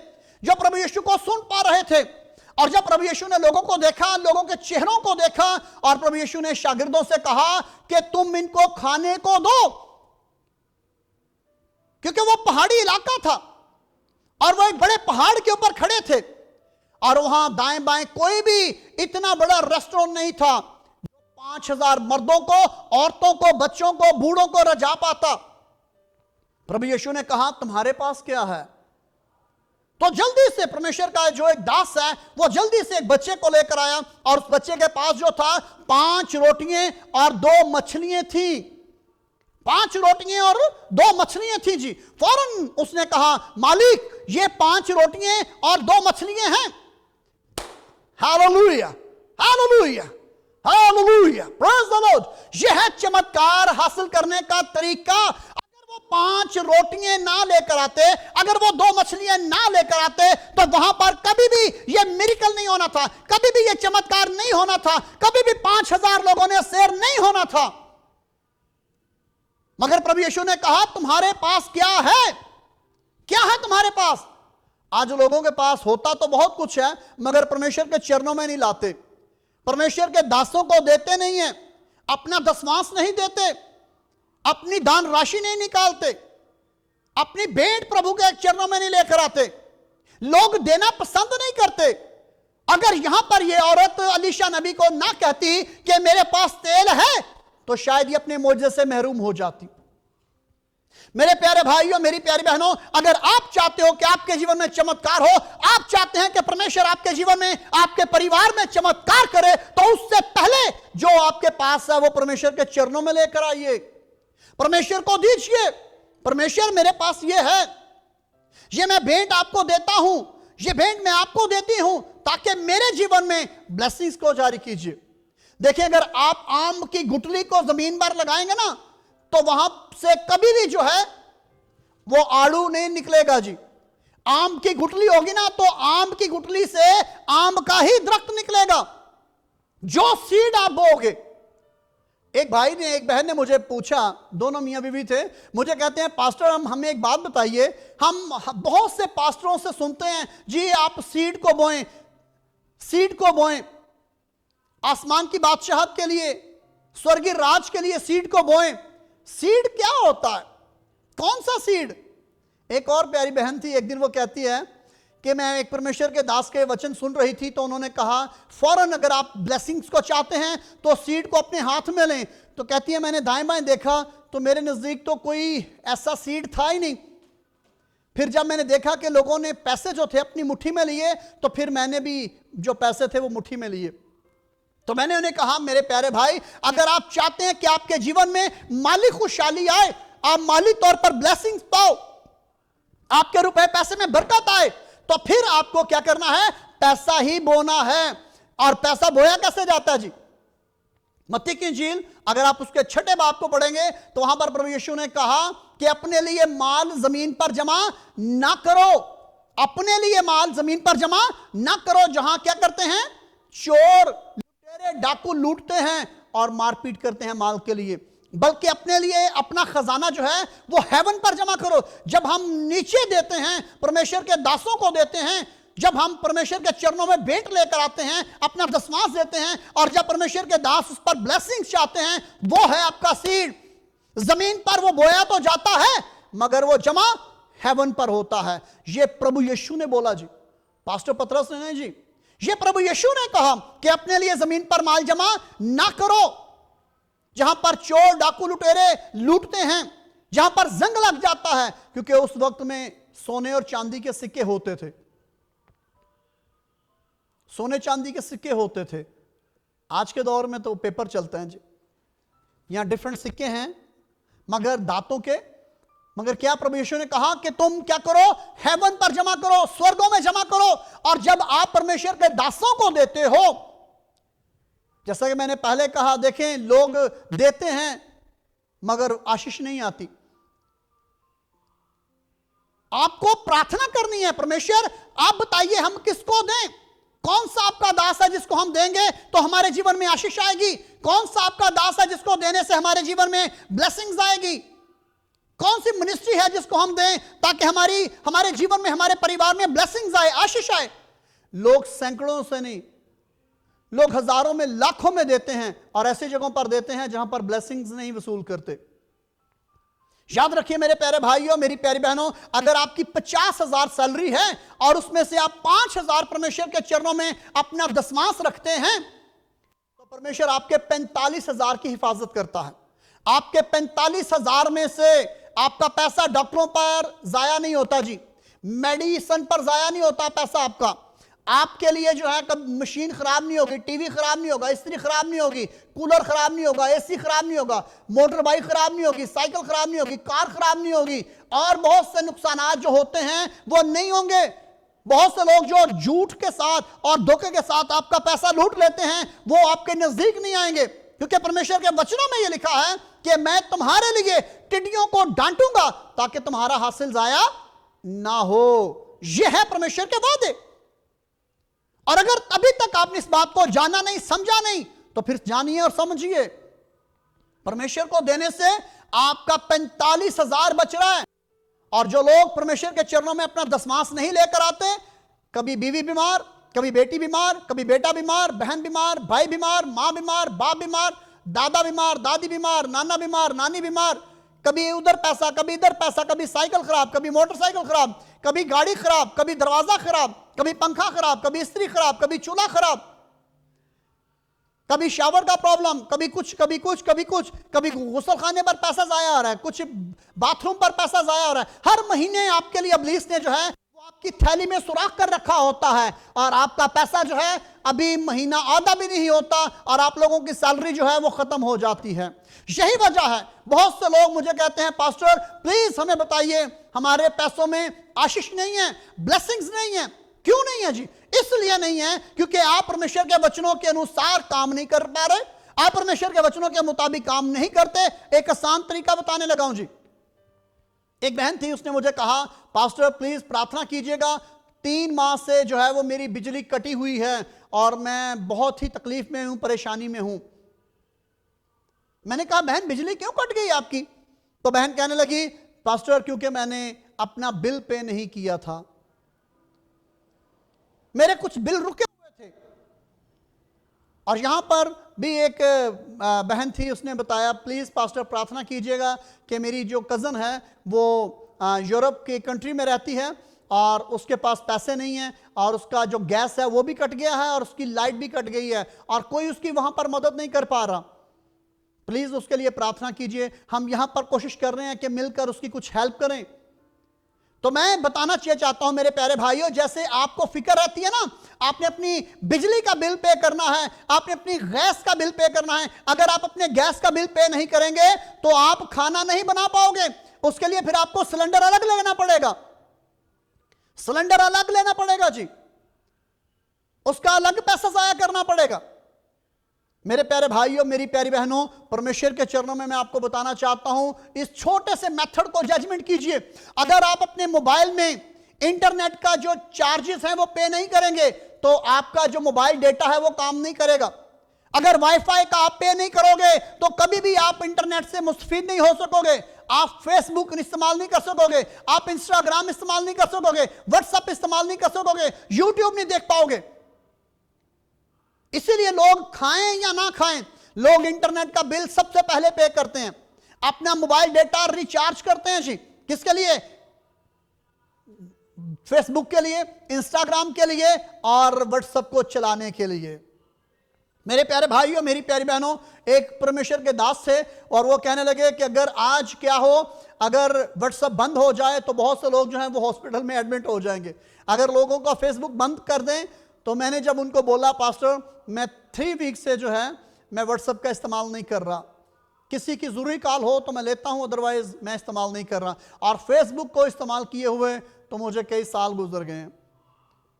जो प्रभु यीशु को सुन पा रहे थे। और जब प्रभु यीशु ने लोगों को देखा, लोगों के चेहरों को देखा, और प्रभु यीशु ने शागिर्दों से कहा कि तुम इनको खाने को दो, क्योंकि वो पहाड़ी इलाका था और वो एक बड़े पहाड़ के ऊपर खड़े थे और वहां दाएं बाएं कोई भी इतना बड़ा रेस्टोरेंट नहीं था जो 5000 मर्दों को, औरतों को, बच्चों को, बूढ़ों को रजा पाता। प्रभु यीशु ने कहा तुम्हारे पास क्या है? तो जल्दी से परमेश्वर का जो एक दास है वो जल्दी से एक बच्चे को लेकर आया और उस बच्चे के पास जो था 5 रोटियां और 2 मछलियां थी। 5 रोटियां और 2 मछलियां थी जी। फौरन उसने कहा मालिक ये 5 रोटियां और 2 मछलियां हैं। Hallelujah, hallelujah, hallelujah, praise the Lord. यह है चमत्कार हासिल करने का तरीका। वो 5 रोटियां ना लेकर आते, अगर वो 2 मछलियां ना लेकर आते, तो वहां पर कभी भी ये मिरेकल नहीं होना था, कभी भी ये चमत्कार नहीं होना था, कभी भी 5000 लोगों ने सैर नहीं होना था। मगर प्रभु यीशु ने कहा तुम्हारे पास क्या है? क्या है तुम्हारे पास? आज लोगों के पास होता तो बहुत कुछ है, मगर परमेश्वर के चरणों में नहीं लाते, परमेश्वर के दासों को देते नहीं है, अपना दशमांश नहीं देते, अपनी दान राशि नहीं निकालते, अपनी भेंट प्रभु के चरणों में नहीं लेकर आते, लोग देना पसंद नहीं करते। अगर यहां पर यह औरत अलीशा नबी को ना कहती कि मेरे पास तेल है, तो शायद ये अपने मौजे से महरूम हो जाती। मेरे प्यारे भाइयों, मेरी प्यारी बहनों, अगर आप चाहते हो कि आपके जीवन में चमत्कार हो, आप चाहते हैं कि परमेश्वर आपके जीवन में, आपके परिवार में चमत्कार करे, तो उससे पहले जो आपके पास है वो परमेश्वर के चरणों में लेकर आइए, परमेश्वर को दीजिए। परमेश्वर मेरे पास ये है, ये मैं भेंट आपको देता हूं, ये भेंट मैं आपको देती हूं ताकि मेरे जीवन में ब्लेसिंग्स को जारी कीजिए। देखिए, अगर आप आम की गुठली को जमीन पर लगाएंगे ना, तो वहां से कभी भी जो है वो आड़ू नहीं निकलेगा जी। आम की गुठली होगी ना, तो आम की गुठली से आम का ही दरख्त निकलेगा, जो सीड आप बोओगे। एक भाई ने, एक बहन ने मुझे पूछा, दोनों मियां बीवी थे, मुझे कहते हैं पास्टर हमें एक बात बताइए, हम बहुत से पास्टरों से सुनते हैं जी आप सीड को बोएं, सीड को बोएं, आसमान की बादशाहत के लिए, स्वर्गीय राज के लिए सीड को बोएं। सीड क्या होता है? कौन सा सीड? एक और प्यारी बहन थी, एक दिन वो कहती है कि मैं एक परमेश्वर के दास के वचन सुन रही थी, तो उन्होंने कहा फौरन अगर आप ब्लेसिंग्स को चाहते हैं तो सीड को अपने हाथ में लें। तो कहती है मैंने दाएं बाएं देखा तो मेरे नजदीक तो कोई ऐसा सीड था ही नहीं। फिर जब मैंने देखा कि लोगों ने पैसे जो थे अपनी मुट्ठी में लिए, तो फिर मैंने भी जो पैसे थे वो मुट्ठी में लिए। तो मैंने उन्हें कहा मेरे प्यारे भाई, अगर आप चाहते हैं कि आपके जीवन में माली खुशहाली आए, आप माली तौर पर ब्लेसिंग्स पाओ, आपके रुपए पैसे में बरकत आए, तो फिर आपको क्या करना है? पैसा ही बोना है। और पैसा बोया कैसे जाता है जी? मत्ती की इंजील अगर आप उसके 6ठे बाब को पढ़ेंगे तो वहां पर प्रभु यीशु ने कहा कि अपने लिए माल जमीन पर जमा ना करो, अपने लिए माल जमीन पर जमा ना करो, जहां क्या करते हैं? चोर लुटेरे डाकू लूटते हैं और मारपीट करते हैं माल के लिए, बल्कि अपने लिए अपना खजाना जो है वो हेवन पर जमा करो। जब हम नीचे देते हैं, परमेश्वर के दासों को देते हैं, जब हम परमेश्वर के चरणों में भेंट लेकर आते हैं, अपना दशमांश देते हैं, और जब परमेश्वर के दास उस पर ब्लेसिंग चाहते हैं, वो है आपका सीड। जमीन पर वो बोया तो जाता है, मगर वो जमा हेवन पर होता है। ये प्रभु यीशु ने बोला जी, पास्टर पतरस ने नहीं जी, ये प्रभु यीशु ने कहा कि अपने लिए जमीन पर माल जमा ना करो, जहां पर चोर डाकू लुटेरे लूटते हैं, जहां पर जंग लग जाता है, क्योंकि उस वक्त में सोने और चांदी के सिक्के होते थे। सोने चांदी के सिक्के होते थे, आज के दौर में तो पेपर चलते हैं जी। यहां डिफरेंट सिक्के हैं मगर दांतों के। मगर क्या प्रभु यीशु ने कहा कि तुम क्या करो, हेवन पर जमा करो, स्वर्गों में जमा करो। और जब आप परमेश्वर के दासों को देते हो, जैसा कि मैंने पहले कहा, देखें लोग देते हैं मगर आशीष नहीं आती। आपको प्रार्थना करनी है, परमेश्वर आप बताइए हम किसको दें, कौन सा आपका दास है जिसको हम देंगे तो हमारे जीवन में आशीष आएगी, कौन सा आपका दास है जिसको देने से हमारे जीवन में ब्लेसिंग्स आएगी, कौन सी मिनिस्ट्री है जिसको हम दें ताकि हमारे जीवन में, हमारे परिवार में ब्लेसिंग्स आए, आशीष आए। लोग सैकड़ों से नहीं, लोग हजारों में, लाखों में देते हैं और ऐसी जगहों पर देते हैं जहां पर ब्लेसिंग्स नहीं वसूल करते। याद रखिए मेरे प्यारे भाइयों, मेरी प्यारी बहनों, अगर आपकी 50,000 सैलरी है और उसमें से आप 5,000 परमेश्वर के चरणों में अपना दशमांश रखते हैं तो परमेश्वर आपके 45,000 की हिफाजत करता है। आपके 45,000 में से आपका पैसा डॉक्टरों पर जाया नहीं होता जी, मेडिसिन पर जाया नहीं होता पैसा आपका। आपके लिए जो है कभी मशीन खराब नहीं होगी, टीवी खराब नहीं होगा, इस्त्री खराब नहीं होगी, कूलर खराब नहीं होगा, एसी खराब नहीं होगा, मोटर बाइक खराब नहीं होगी, साइकिल खराब नहीं होगी, कार खराब नहीं होगी, और बहुत से नुकसानात जो होते हैं वो नहीं होंगे। बहुत से लोग जो झूठ के साथ और धोखे के साथ आपका पैसा लूट लेते हैं वो आपके नजदीक नहीं आएंगे, क्योंकि परमेश्वर के वचनों में यह लिखा है कि मैं तुम्हारे लिए टिड्डियों को डांटूंगा ताकि तुम्हारा हासिल जाया ना हो। यह है परमेश्वर के वादे। और अगर अभी तक आपने इस बात को जाना नहीं, समझा नहीं, तो फिर जानिए और समझिए, परमेश्वर को देने से आपका 45,000 बच रहा है। और जो लोग परमेश्वर के चरणों में अपना दशमांश नहीं लेकर आते, कभी बीवी बीमार, कभी बेटी बीमार, कभी बेटा बीमार, बहन बीमार, भाई बीमार, मां बीमार, बाप बीमार, दादा बीमार, दादी बीमार, नाना बीमार, नानी बीमार, कभी उधर पैसा, कभी इधर पैसा, कभी साइकिल खराब, कभी मोटरसाइकिल खराब, कभी गाड़ी खराब, कभी दरवाजा खराब, कभी पंखा खराब, कभी इस्त्री खराब, कभी चूल्हा खराब, कभी शावर का प्रॉब्लम, कभी कुछ, कभी कुछ, कभी कुछ, कभी गुसल खाने पर पैसा जाया हो रहा है, कुछ बाथरूम पर पैसा जाया हो रहा है। हर महीने आपके लिए इब्लीस ने जो है वो आपकी थैली में सुराख कर रखा होता है और आपका पैसा जो है अभी महीना आधा भी नहीं होता और आप लोगों की सैलरी जो है वो खत्म हो जाती है। यही वजह है, बहुत से लोग मुझे कहते हैं पास्टर प्लीज हमें बताइए, हमारे पैसों में आशीष नहीं है, ब्लेसिंग्स नहीं है। क्यों नहीं है जी? इसलिए नहीं है क्योंकि आप परमेश्वर के वचनों के अनुसार काम नहीं कर पा रहे, आप परमेश्वर के वचनों के मुताबिक काम नहीं करते। एक आसान तरीका बताने लगा हूं जी। एक बहन थी, उसने मुझे कहा पास्टर प्लीज प्रार्थना कीजिएगा, 3 माह से जो है वो मेरी बिजली कटी हुई है और मैं बहुत ही तकलीफ में हूं, परेशानी में हूं। मैंने कहा बहन बिजली क्यों कट गई आपकी? तो बहन कहने लगी पास्टर क्योंकि मैंने अपना बिल पे नहीं किया था, मेरे कुछ बिल रुके हुए थे। और यहां पर भी एक बहन थी, उसने बताया प्लीज पास्टर प्रार्थना कीजिएगा कि मेरी जो कजन है वो यूरोप की कंट्री में रहती है और उसके पास पैसे नहीं है और उसका जो गैस है वो भी कट गया है और उसकी लाइट भी कट गई है और कोई उसकी वहां पर मदद नहीं कर पा रहा, प्लीज उसके लिए प्रार्थना कीजिए। हम यहां पर कोशिश कर रहे हैं कि मिलकर उसकी कुछ हेल्प करें। तो मैं बताना चाहता हूं मेरे प्यारे भाइयों, जैसे आपको फिक्र रहती है ना, आपने अपनी बिजली का बिल पे करना है, आपने अपनी गैस का बिल पे करना है। अगर आप अपने गैस का बिल पे नहीं करेंगे तो आप खाना नहीं बना पाओगे, उसके लिए फिर आपको सिलेंडर अलग लेना पड़ेगा, सिलेंडर अलग लेना पड़ेगा जी, उसका अलग पैसा जाया करना पड़ेगा। मेरे प्यारे भाइयों, मेरी प्यारी बहनों, परमेश्वर के चरणों में मैं आपको बताना चाहता हूं, इस छोटे से मेथड को जजमेंट कीजिए। अगर आप अपने मोबाइल में इंटरनेट का जो चार्जेस हैं वो पे नहीं करेंगे तो आपका जो मोबाइल डेटा है वो काम नहीं करेगा। अगर वाईफाई का आप पे नहीं करोगे तो कभी भी आप इंटरनेट से मुस्तफीद नहीं हो सकोगे। आप फेसबुक इस्तेमाल नहीं कर सकोगे, आप इंस्टाग्राम इस्तेमाल नहीं कर सकोगे, व्हाट्सएप इस्तेमाल नहीं कर सकोगे, यूट्यूब नहीं देख पाओगे। इसीलिए लोग खाएं या ना खाएं, लोग इंटरनेट का बिल सबसे पहले पे करते हैं, अपना मोबाइल डेटा रिचार्ज करते हैं जी। किसके लिए? फेसबुक के लिए, इंस्टाग्राम के लिए और व्हाट्सएप को चलाने के लिए। मेरे प्यारे भाइयों, मेरी प्यारी बहनों, एक परमेश्वर के दास थे और वो कहने लगे कि अगर आज क्या हो, अगर व्हाट्सएप बंद हो जाए तो बहुत से लोग जो हैं वो हॉस्पिटल में एडमिट हो जाएंगे। अगर लोगों का फेसबुक बंद कर दें तो मैंने जब उनको बोला पास्टर मैं 3 वीक से जो है मैं व्हाट्सएप का इस्तेमाल नहीं कर रहा, किसी की जरूरी कॉल हो तो मैं लेता हूं, अदरवाइज मैं इस्तेमाल नहीं कर रहा, और फेसबुक को इस्तेमाल किए हुए तो मुझे कई साल गुजर गए हैं।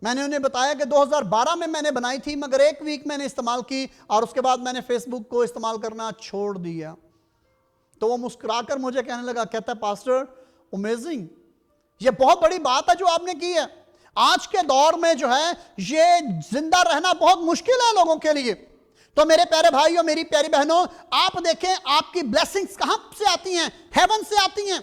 मैंने उन्हें बताया कि 2012 में मैंने बनाई थी, मगर 1 वीक मैंने इस्तेमाल की और उसके बाद मैंने फेसबुक को इस्तेमाल करना छोड़ दिया। तो वो मुस्कुराकर मुझे कहने लगा, कहता है पास्टर अमेजिंग, ये बहुत बड़ी बात है जो आपने की है। आज के दौर में जो है ये जिंदा रहना बहुत मुश्किल है लोगों के लिए। तो मेरे प्यारे भाइयों, मेरी प्यारी बहनों, आप देखें आपकी ब्लेसिंग्स कहां से आती हैं? हेवन से आती हैं।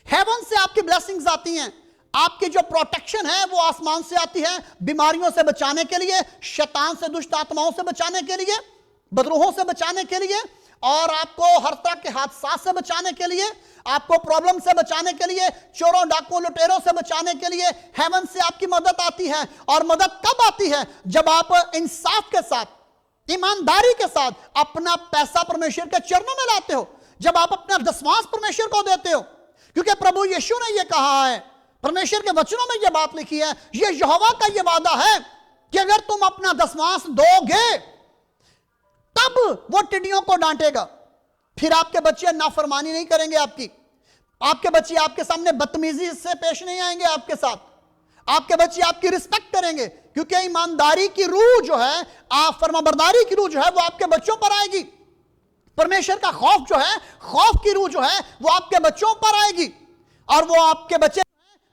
हेवन से आपकी ब्लेसिंग्स आती हैं। आपकी जो प्रोटेक्शन है वो आसमान से आती है, बीमारियों से बचाने के लिए, शैतान से, दुष्ट आत्माओं से बचाने के लिए, बदरूहों से बचाने के लिए, और आपको हर तरह के हादसा से बचाने के लिए, आपको प्रॉब्लम से बचाने के लिए, चोरों डाकुओं लुटेरों से बचाने के लिए हेवन से आपकी मदद आती है। और मदद कब आती है? जब आप इंसाफ के साथ, ईमानदारी के साथ अपना पैसा परमेश्वर के चरणों में लाते हो, जब आप अपना दसवांश परमेश्वर को देते हो। क्योंकि प्रभु यीशु ने यह कहा है, परमेश्वर के वचनों में यह बात लिखी है, यह यहोवा का यह वादा है कि अगर तुम अपना दसवांश दोगे तब वो टिड्डियों को डांटेगा, फिर आपके बच्चे नाफरमानी नहीं करेंगे, आपके बच्चे आपके सामने बदतमीजी से पेश नहीं आएंगे, आपके साथ आपके बच्चे आपकी रिस्पेक्ट करेंगे, क्योंकि ईमानदारी की रूह जो है, आप फरमाबरदारी की रूह जो है वो आपके बच्चों पर आएगी। परमेश्वर का खौफ जो है, खौफ की रूह जो है वो आपके बच्चों पर आएगी, और वो आपके बच्चे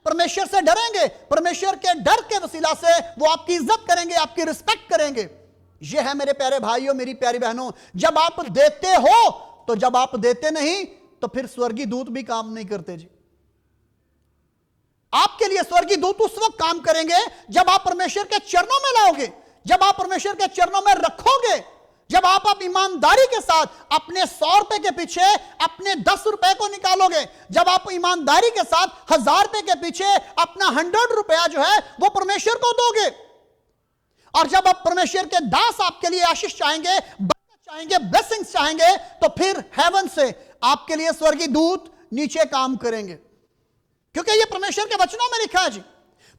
परमेश्वर से डरेंगे। परमेश्वर के डर के वसीला से वो आपकी इज्जत करेंगे, आपकी रिस्पेक्ट करेंगे। यह है मेरे प्यारे भाइयों, मेरी प्यारी बहनों, जब आप देते हो तो, जब आप देते नहीं तो फिर स्वर्गीय दूत भी काम नहीं करते जी। आपके लिए स्वर्गीय दूत उस वक्त काम करेंगे जब आप परमेश्वर के चरणों में लाओगे, जब आप परमेश्वर के चरणों में रखोगे, जब आप ईमानदारी के साथ अपने 100 रुपए के पीछे अपने 10 रुपए को निकालोगे, जब आप ईमानदारी के साथ 1000 रुपए के पीछे अपना 100 रुपया जो है वो परमेश्वर को दोगे, और जब आप परमेश्वर के दास आपके लिए आशीष चाहेंगे, बरकत चाहेंगे, ब्लेसिंग्स चाहेंगे, तो फिर हेवन से आपके लिए स्वर्गीय दूत नीचे काम करेंगे। क्योंकि ये परमेश्वर के वचनों में लिखा है जी,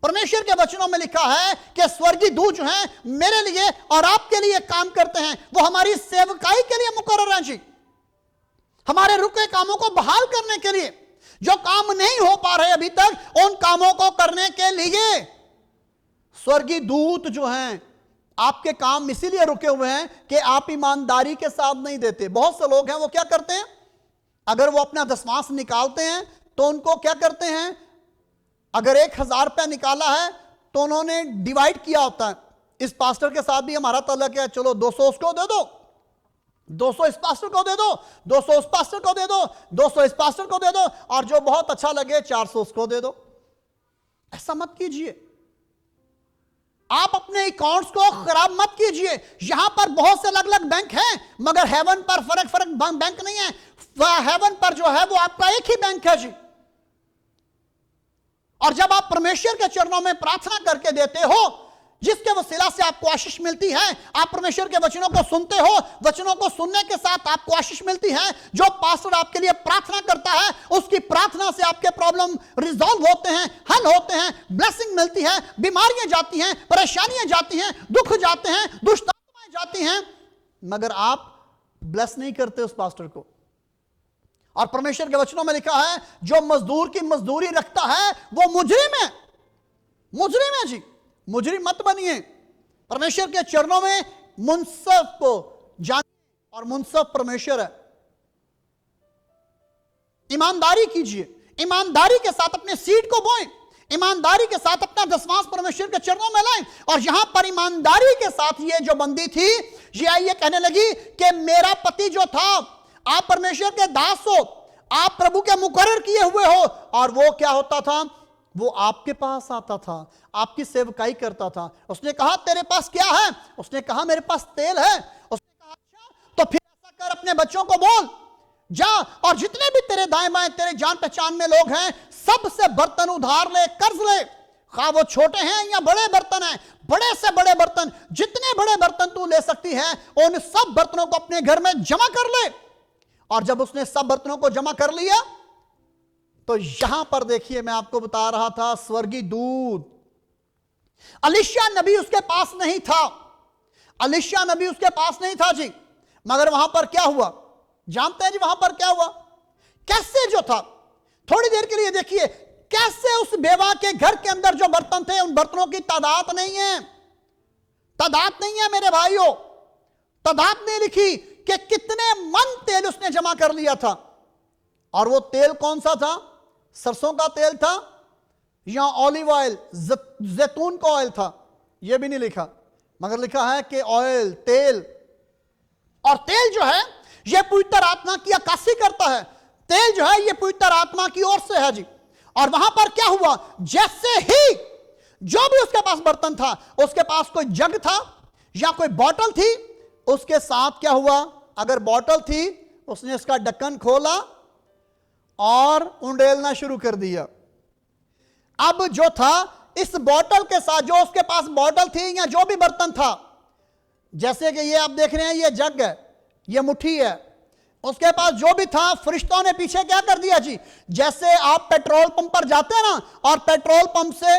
परमेश्वर के वचनों में लिखा है कि स्वर्गीय दूत जो हैं मेरे लिए और आपके लिए काम करते हैं, वो हमारी सेवकाई के लिए मुकर्रर हैं जी, हमारे रुके कामों को बहाल करने के लिए, जो काम नहीं हो पा रहे अभी तक उन कामों को करने के लिए स्वर्गीय दूत जो हैं आपके काम इसीलिए रुके हुए हैं कि आप ईमानदारी के साथ नहीं देते। बहुत से लोग हैं वो क्या करते हैं, अगर वो अपना दसवांश निकालते हैं तो उनको क्या करते हैं, अगर 1000 रुपया निकाला है तो उन्होंने डिवाइड किया होता है। इस पास्टर के साथ भी हमारा तल्लक है, चलो 200 उसको दे दो, 200 इस पास्टर को दे दो, 200 उस पास्टर को दे दो, 200 इस पास्टर को दे दो, और जो बहुत अच्छा लगे 400 उसको दे दो। ऐसा मत कीजिए, आप अपने अकाउंट्स को खराब मत कीजिए। यहां पर बहुत से अलग अलग बैंक हैं, मगर हेवन पर फर्क बैंक नहीं है। हेवन पर जो है वो आपका एक ही बैंक है जी। और जब आप परमेश्वर के चरणों में प्रार्थना करके देते हो, जिसके वसीला से आपको आशीष मिलती है, आप परमेश्वर के वचनों को सुनते हो, वचनों को सुनने के साथ आपको आशीष मिलती है। जो पास्टर आपके लिए प्रार्थना करता है, उसकी प्रार्थना से आपके प्रॉब्लम रिजॉल्व होते हैं, हल होते हैं, ब्लेसिंग मिलती है, बीमारियां जाती हैं, परेशानियां जाती हैं, दुख जाते हैं, दुष्ट आत्माएं जाती हैं, मगर आप ब्लेस नहीं करते उस पास्टर को। और परमेश्वर के वचनों में लिखा है, जो मजदूर की मजदूरी रखता है वो मुजरिम है। मुजरिम है जी, मुजरिम मत बनिए। परमेश्वर के चरणों में मुंसफ को जानिए, और मुंसफ परमेश्वर है। ईमानदारी कीजिए, ईमानदारी के साथ अपने सीड को बोएं, ईमानदारी के साथ अपना दसवांश परमेश्वर के चरणों में लाएं। और यहां पर ईमानदारी के साथ ये जो बंदी थी, ये कहने लगी कि मेरा पति जो था, आप परमेश्वर के दास हो, आप प्रभु के मुकर्रर किए हुए हो, और वो क्या होता था, वो आपके पास आता था, आपकी सेवकाई करता था। उसने कहा तेरे पास क्या है? उसने कहा मेरे पास तेल है। उसने कहा अच्छा, तो फिर ऐसा कर, अपने बच्चों को बोल, जा और जितने भी तेरे दाएं बाएं तेरे जान पहचान में लोग हैं, सबसे बर्तन उधार ले, कर्ज ले, खा वो छोटे हैं या बड़े बर्तन हैं, बड़े से बड़े बर्तन, जितने बड़े बर्तन तू ले सकती है, उन सब बर्तनों को अपने घर में जमा कर ले। और जब उसने सब बर्तनों को जमा कर लिया, तो यहां पर देखिए, मैं आपको बता रहा था, स्वर्गीय दूत एलीशा नबी उसके पास नहीं था, एलीशा नबी उसके पास नहीं था जी। मगर वहां पर क्या हुआ जानते हैं जी? वहां पर क्या हुआ? कैसे जो था, थोड़ी देर के लिए देखिए, कैसे उस बेवा के घर के अंदर जो बर्तन थे, उन बर्तनों की तादाद नहीं है, तादाद नहीं है मेरे भाइयों, तादाद नहीं लिखी कि कितने मन तेल उसने जमा कर लिया था। और वो तेल कौन सा था? सरसों का तेल था या ऑलिव ऑयल, जैतून का ऑयल था? ये भी नहीं लिखा, मगर लिखा है कि ऑयल, तेल। और तेल जो है यह पवित्र आत्मा की अक्कासी करता है, तेल जो है यह पवित्र आत्मा की ओर से है जी। और वहां पर क्या हुआ? जैसे ही जो भी उसके पास बर्तन था, उसके पास कोई जग था या कोई बोतल थी, उसके साथ क्या हुआ? अगर बोतल थी, उसने इसका ढक्कन खोला और उंडेलना शुरू कर दिया। अब जो था, इस बोतल के साथ, जो उसके पास बोतल थी या जो भी बर्तन था, जैसे कि ये आप देख रहे हैं, ये जग है, ये मुट्ठी है, उसके पास जो भी था, फरिश्तों ने पीछे क्या कर दिया जी? जैसे आप पेट्रोल पंप पर जाते हैं ना, और पेट्रोल पंप से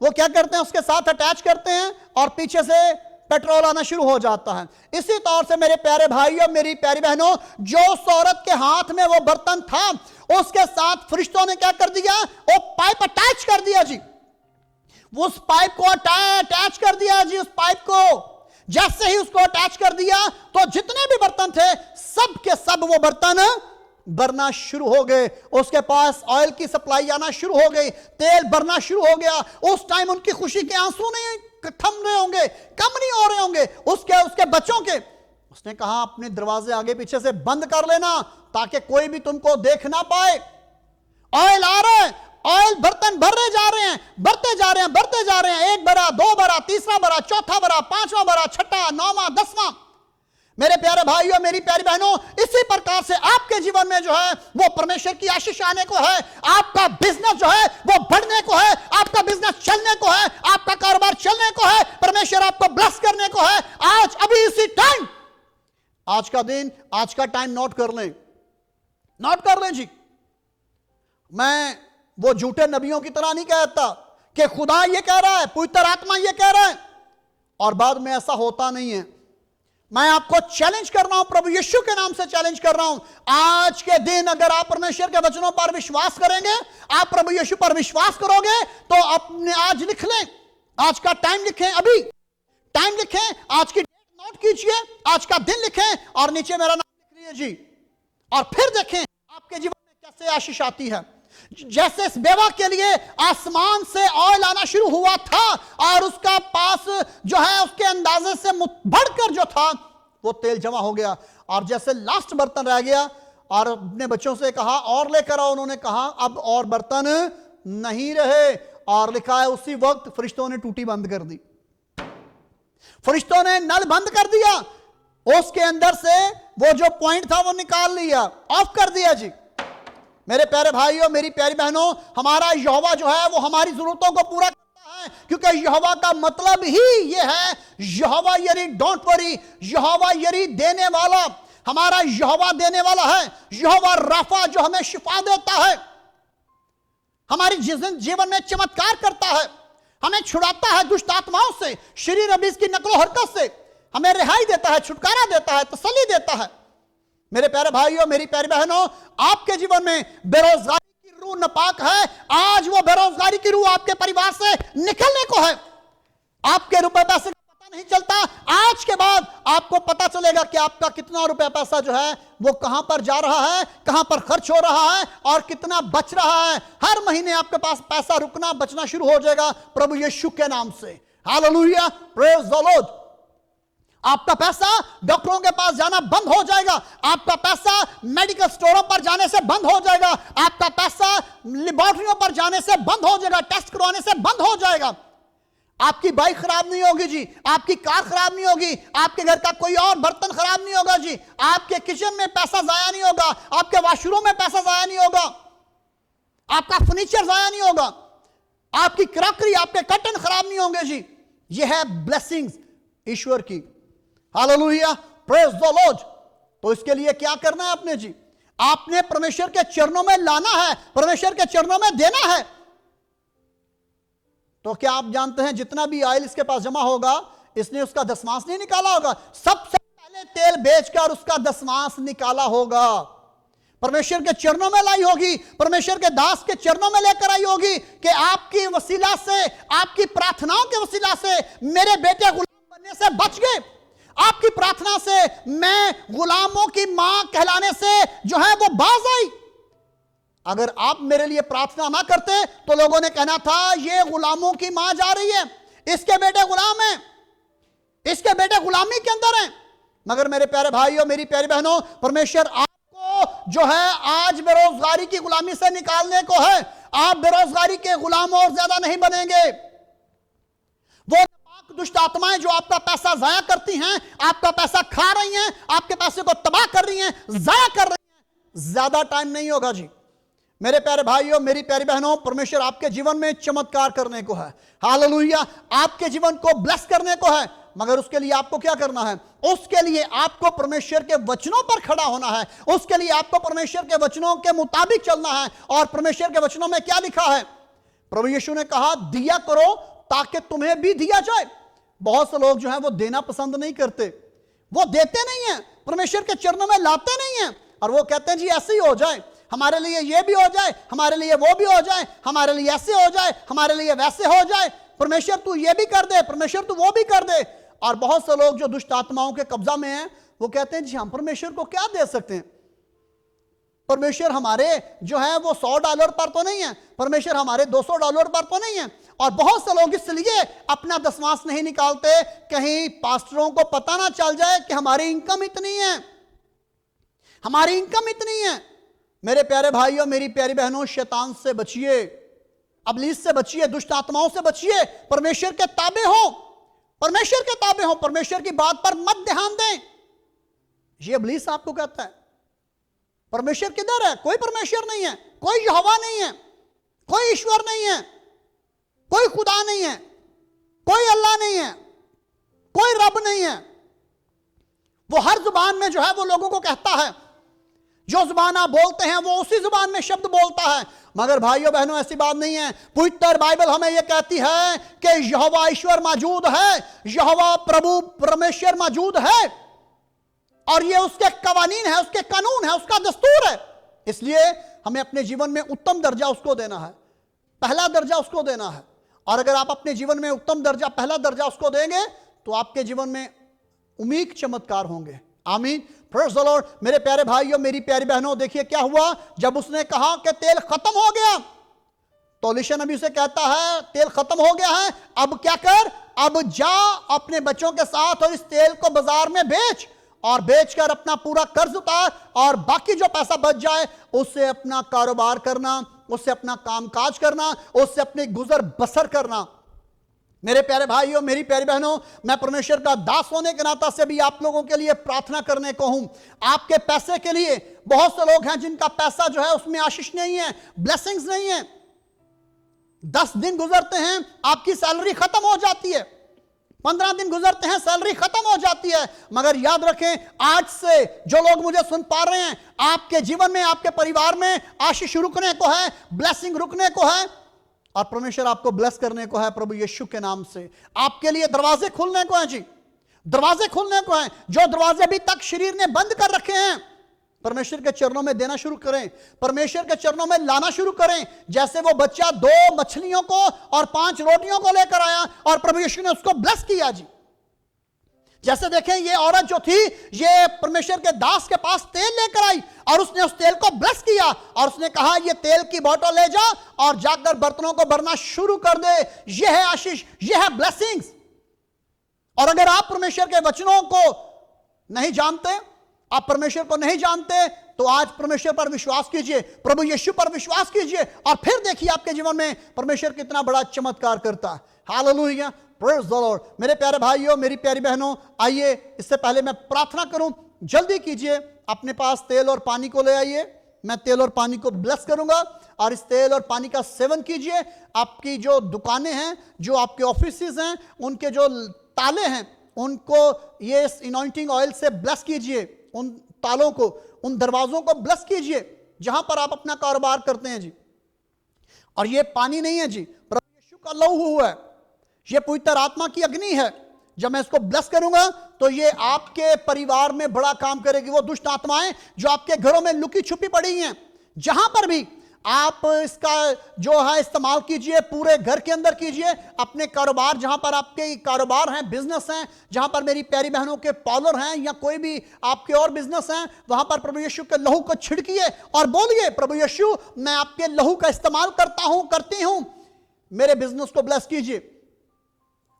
वो क्या करते हैं, उसके साथ अटैच करते हैं और पीछे से पेट्रोल आना शुरू हो जाता है। इसी तौर से मेरे प्यारे भाइयों, मेरी प्यारी बहनों, जो उस औरत के हाथ में वो बर्तन था, उसके साथ फरिश्तों ने क्या कर दिया? वो पाइप अटैच कर दिया जी, उस पाइप को अटैच कर दिया जी, उस पाइप को। जैसे ही उसको अटैच कर दिया, तो जितने भी बर्तन थे, सब के सब वो बर्तन भरना शुरू हो गए। उसके पास ऑयल की सप्लाई आना शुरू हो गई, तेल भरना शुरू हो गया। उस टाइम उनकी खुशी के आंसू नहीं थम रहे होंगे, कम नहीं हो रहे होंगे, उसके बच्चों के। उसने कहा, अपने दरवाजे आगे पीछे से बंद कर लेना, ताकि कोई भी तुमको देख ना पाए। ऑयल आ रहा है, ऑयल बर्तन भरे जा रहे हैं, बढ़ते जा रहे हैं, बढ़ते जा रहे हैं। 1 बरा, 2 बरा, तीसरा बरा, चौथा बरा, 5वां बरा, छठा, 9वां, 10वां। मेरे प्यारे भाइयों, मेरी प्यारी बहनों, इसी प्रकार से आपके जीवन में जो है वो परमेश्वर की आशीष आने को है। आपका बिजनेस जो है वो बढ़ने को है, आपका बिजनेस चलने को है, आपका कारोबार चलने को है, परमेश्वर आपको ब्लेस करने को है। आज, अभी, इसी टाइम, आज का दिन, आज का टाइम नोट कर लें, नोट कर लें जी। मैं वो झूठे नबियों की तरह नहीं कहता कि खुदा ये कह रहा है, पवित्र आत्मा ये कह रहा है, और बाद में ऐसा होता नहीं है। मैं आपको चैलेंज कर रहा हूं, प्रभु यीशु के नाम से चैलेंज कर रहा हूं। आज के दिन अगर आप परमेश्वर के वचनों पर विश्वास करेंगे, आप प्रभु यीशु पर विश्वास करोगे, तो अपने आज लिख लें, आज का टाइम लिखें, अभी टाइम लिखें, आज की डेट नोट कीजिए, आज का दिन लिखें और नीचे मेरा नाम लिख लीजिए जी। और फिर देखें आपके जीवन में कैसे आशीष आती है। जैसे इस बेवा के लिए आसमान से ऑयल आना शुरू हुआ था, और उसका पास जो है उसके अंदाजे से बढ़कर जो था वो तेल जमा हो गया। और जैसे लास्ट बर्तन रह गया, और अपने बच्चों से कहा और लेकर आओ, उन्होंने कहा अब और बर्तन नहीं रहे। और लिखा है उसी वक्त फरिश्तों ने टूटी बंद कर दी, फरिश्तों ने नल बंद कर दिया, उसके अंदर से वो जो पॉइंट था वो निकाल लिया, ऑफ कर दिया जी। मेरे प्यारे भाइयों, मेरी प्यारी बहनों, हमारा यहोवा जो है वो हमारी जरूरतों को पूरा करता है, क्योंकि यहोवा का मतलब ही ये है, यहोवा यरी, डोंट वरी, यहोवा यरी देने वाला, हमारा यहोवा देने वाला है। यहोवा राफा जो हमें शिफा देता है, हमारी जीवन में चमत्कार करता है, हमें छुड़ाता है दुष्ट आत्माओं से, शरीर अबीस की नकलो हरकत से, हमें रिहाई देता है, छुटकारा देता है, तसल्ली देता है। मेरे प्यारे भाइयों, मेरी प्यारी बहनों, आपके जीवन में बेरोजगारी की रूह नापाक है, आज वो बेरोजगारी की रूह आपके परिवार से निकलने को है। आपके रुपए पैसे का पता नहीं चलता, आज के बाद आपको पता चलेगा कि आपका कितना रुपया पैसा जो है वो कहां पर जा रहा है, कहां पर खर्च हो रहा है और कितना बच रहा है। हर महीने आपके पास पैसा रुकना, बचना शुरू हो जाएगा प्रभु यीशु के नाम से। Hallelujah, praise the Lord. आपका पैसा डॉक्टरों के पास जाना बंद हो जाएगा, आपका पैसा मेडिकल स्टोरों पर जाने से बंद हो जाएगा, आपका पैसा लेबोरेटरियों पर जाने से बंद हो जाएगा, टेस्ट करवाने से बंद हो जाएगा। आपकी बाइक खराब नहीं होगी जी, आपकी कार खराब नहीं होगी, आपके घर का कोई और बर्तन खराब नहीं होगा जी, आपके किचन में पैसा जाया नहीं होगा, आपके वॉशरूम में पैसा जाया नहीं होगा, आपका फर्नीचर जाया नहीं होगा, आपकी क्रॉकरी, आपके कर्टन खराब नहीं होंगे जी। यह है ब्लेसिंग्स ईश्वर की। Hallelujah, praise the Lord. तो इसके लिए क्या करना है आपने जी? आपने परमेश्वर के चरणों में लाना है, परमेश्वर के चरणों में देना है। तो क्या आप जानते हैं जितना भी ऑयल इसके पास जमा होगा, इसने उसका दशमांश नहीं निकाला होगा, सबसे पहले तेल बेचकर उसका दशमांश निकाला होगा, परमेश्वर के चरणों में लाई होगी, परमेश्वर के दास के चरणों में लेकर आई होगी कि आपकी वसीला से, आपकी प्रार्थनाओं के वसीला से मेरे बेटे गुलाम बनने से बच गए, आपकी प्रार्थना से मैं गुलामों की मां कहलाने से जो है वो बाज आई। अगर आप मेरे लिए प्रार्थना ना करते तो लोगों ने कहना था ये गुलामों की मां जा रही है, इसके बेटे गुलाम हैं, इसके बेटे गुलामी के अंदर हैं। मगर मेरे प्यारे भाइयों, मेरी प्यारी बहनों, परमेश्वर आपको जो है आज बेरोजगारी की गुलामी से निकालने को है। आप बेरोजगारी के गुलाम और ज्यादा नहीं बनेंगे। वो दुष्ट आत्माएं जो आपका पैसा जाया करती हैं, आपका पैसा खा रही हैं, आपके पैसे को तबाह कर रही हैं, जाया कर रही हैं, ज्यादा टाइम नहीं होगा जी। मेरे प्यारे भाइयों, मेरी प्यारी बहनों, परमेश्वर आपके जीवन में चमत्कार करने को है। हालेलुया, आपके जीवन को ब्लेस करने को है। मगर उसके लिए आपको क्या करना है? उसके लिए आपको परमेश्वर के वचनों पर खड़ा होना है, उसके लिए आपको परमेश्वर के वचनों के मुताबिक चलना है। और परमेश्वर के वचनों में क्या लिखा है? प्रभु यीशु ने कहा दिया करो ताकि तुम्हें भी दिया जाए। बहुत से लोग जो है वो देना पसंद नहीं करते, वो देते नहीं है, परमेश्वर के चरणों में लाते नहीं है, और वो कहते हैं जी ऐसे ही हो जाए, हमारे लिए ये भी हो जाए, हमारे लिए वो भी हो जाए, हमारे लिए ऐसे हो जाए, हमारे लिए वैसे हो जाए, परमेश्वर तू ये भी कर दे, परमेश्वर तू वो भी कर दे। और बहुत से लोग जो दुष्ट आत्माओं के कब्जा में हैं वो कहते हैं जी हम परमेश्वर को क्या दे सकते हैं, परमेश्वर हमारे जो है वो $100 पर तो नहीं है, परमेश्वर हमारे $200 पर तो नहीं है। और बहुत से लोग इसलिए अपना दशमांश नहीं निकालते, कहीं पास्टरों को पता ना चल जाए कि हमारी इनकम इतनी है, हमारी इनकम इतनी है। मेरे प्यारे भाइयों, मेरी प्यारी बहनों, शैतान से बचिए, इब्लीस से बचिए, दुष्ट आत्माओं से बचिए, परमेश्वर के ताबे हो, परमेश्वर के ताबे हो, परमेश्वर की बात पर मत ध्यान दें। ये इब्लीस आपको कहता है परमेश्वर किधर है? कोई परमेश्वर नहीं है, कोई यहोवा नहीं है, कोई ईश्वर नहीं है, कोई खुदा नहीं है, कोई अल्लाह नहीं है, कोई रब नहीं है। वो हर जुबान में जो है वो लोगों को कहता है, जो जुबान आप बोलते हैं वो उसी जुबान में शब्द बोलता है। मगर भाइयों बहनों ऐसी बात नहीं है। पवित्र बाइबल हमें यह कहती है कि यहोवा ईश्वर मौजूद है, यहोवा प्रभु परमेश्वर मौजूद है, और ये उसके कवानीन है, उसके कानून है, उसका दस्तूर है। इसलिए हमें अपने जीवन में उत्तम दर्जा उसको देना है, पहला दर्जा उसको देना है। और अगर आप अपने जीवन में उत्तम दर्जा, पहला दर्जा उसको देंगे तो आपके जीवन में उम्मीद चमत्कार होंगे। आमीन, प्रेज़ द लॉर्ड। मेरे प्यारे भाइयों, मेरी प्यारी बहनों, देखिए क्या हुआ जब उसने कहा कि तेल खत्म हो गया, तो एलीशा नबी से कहता है तेल खत्म हो गया है, अब क्या कर, अब जा अपने बच्चों के साथ और इस तेल को बाजार में बेच, और बेचकर अपना पूरा कर्ज उतार, और बाकी जो पैसा बच जाए उससे अपना कारोबार करना, उससे अपना कामकाज करना, उससे अपनी गुजर बसर करना। मेरे प्यारे भाइयों, मेरी प्यारी बहनों, मैं परमेश्वर का दास होने के नाते से भी आप लोगों के लिए प्रार्थना करने को हूं। आपके पैसे के लिए बहुत से लोग हैं जिनका पैसा जो है उसमें आशीष नहीं है, ब्लेसिंग्स नहीं है। 10 दिन गुजरते हैं आपकी सैलरी खत्म हो जाती है, 15 दिन गुजरते हैं सैलरी खत्म हो जाती है। मगर याद रखें, आज से जो लोग मुझे सुन पा रहे हैं, आपके जीवन में, आपके परिवार में आशीष रुकने को है, ब्लेसिंग रुकने को है, और परमेश्वर आपको ब्लेस करने को है प्रभु यीशु के नाम से। आपके लिए दरवाजे खुलने को हैं जी, दरवाजे खुलने को हैं। जो दरवाजे अभी तक शरीर ने बंद कर रखे हैं, परमेश्वर के चरणों में देना शुरू करें, परमेश्वर के चरणों में लाना शुरू करें। जैसे वो बच्चा 2 मछलियों को और 5 रोटियों को लेकर आया और प्रभु यीशु ने उसको ब्लेस किया जी। जैसे देखें, ये औरत जो थी, ये परमेश्वर के दास के पास तेल लेकर आई और उसने उस तेल को ब्लेस किया, और उसने कहा ये तेल की बोतल ले जा और जाकर बर्तनों को भरना शुरू कर दे। यह है आशीष, यह है ब्लेसिंग्स। और अगर आप परमेश्वर के वचनों को नहीं जानते, आप परमेश्वर को नहीं जानते, तो आज परमेश्वर पर विश्वास कीजिए, प्रभु यीशु पर विश्वास कीजिए, और फिर देखिए आपके जीवन में परमेश्वर कितना बड़ा चमत्कार करता है। Hallelujah, praise the Lord. मेरे प्यारे भाइयों, मेरी प्यारी बहनों, आइए इससे पहले मैं प्रार्थना करूं, जल्दी कीजिए, अपने पास तेल और पानी को ले आइए। मैं तेल और पानी को ब्लेस करूंगा, और इस तेल और पानी का सेवन कीजिए। आपकी जो दुकानें हैं, जो आपके ऑफिसेज हैं, उनके जो ताले हैं, उनको ये इनॉइंटिंग ऑयल से ब्लेस कीजिए। उन तालों को, उन दरवाजों को ब्लेस कीजिए जहां पर आप अपना कारोबार करते हैं जी। और ये पानी नहीं है जी, प्रभु यीशु का लहू है, ये पवित्र आत्मा की अग्नि है। जब मैं इसको ब्लेस करूंगा तो ये आपके परिवार में बड़ा काम करेगी। वो दुष्ट आत्माएं जो आपके घरों में लुकी छुपी पड़ी हैं, जहां पर भी आप इसका जो है इस्तेमाल कीजिए, पूरे घर के अंदर कीजिए, अपने कारोबार, जहां पर आपके कारोबार हैं, बिजनेस हैं, जहां पर मेरी प्यारी बहनों के पार्लर हैं या कोई भी आपके और बिजनेस हैं, वहां पर प्रभु यीशु के लहू को छिड़किए और बोलिए, प्रभु यीशु मैं आपके लहू का इस्तेमाल करता हूं, करती हूं, मेरे बिजनेस को ब्लेस कीजिए।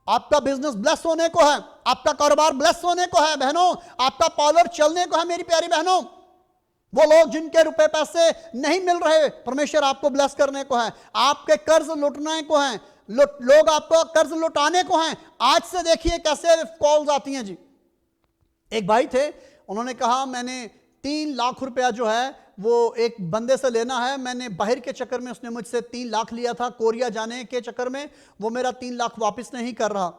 आपका बिजनेस ब्लेस होने को है, आपका कारोबार ब्लेस होने को है बहनों, आपका पार्लर चलने को है मेरी प्यारी बहनों। वो लोग जिनके रुपए पैसे नहीं मिल रहे, परमेश्वर आपको ब्लेस करने को है। आपके कर्ज लुटने को है, लोग आपको कर्ज लुटाने को हैं। आज से देखिए कैसे कॉल्स आती हैं जी। एक भाई थे, उन्होंने कहा मैंने 3 लाख रुपया जो है वो एक बंदे से लेना है। मैंने बाहर के चक्कर में, उसने मुझसे 3 लाख लिया था, कोरिया जाने के चक्कर में वो मेरा 3 लाख वापस नहीं कर रहा।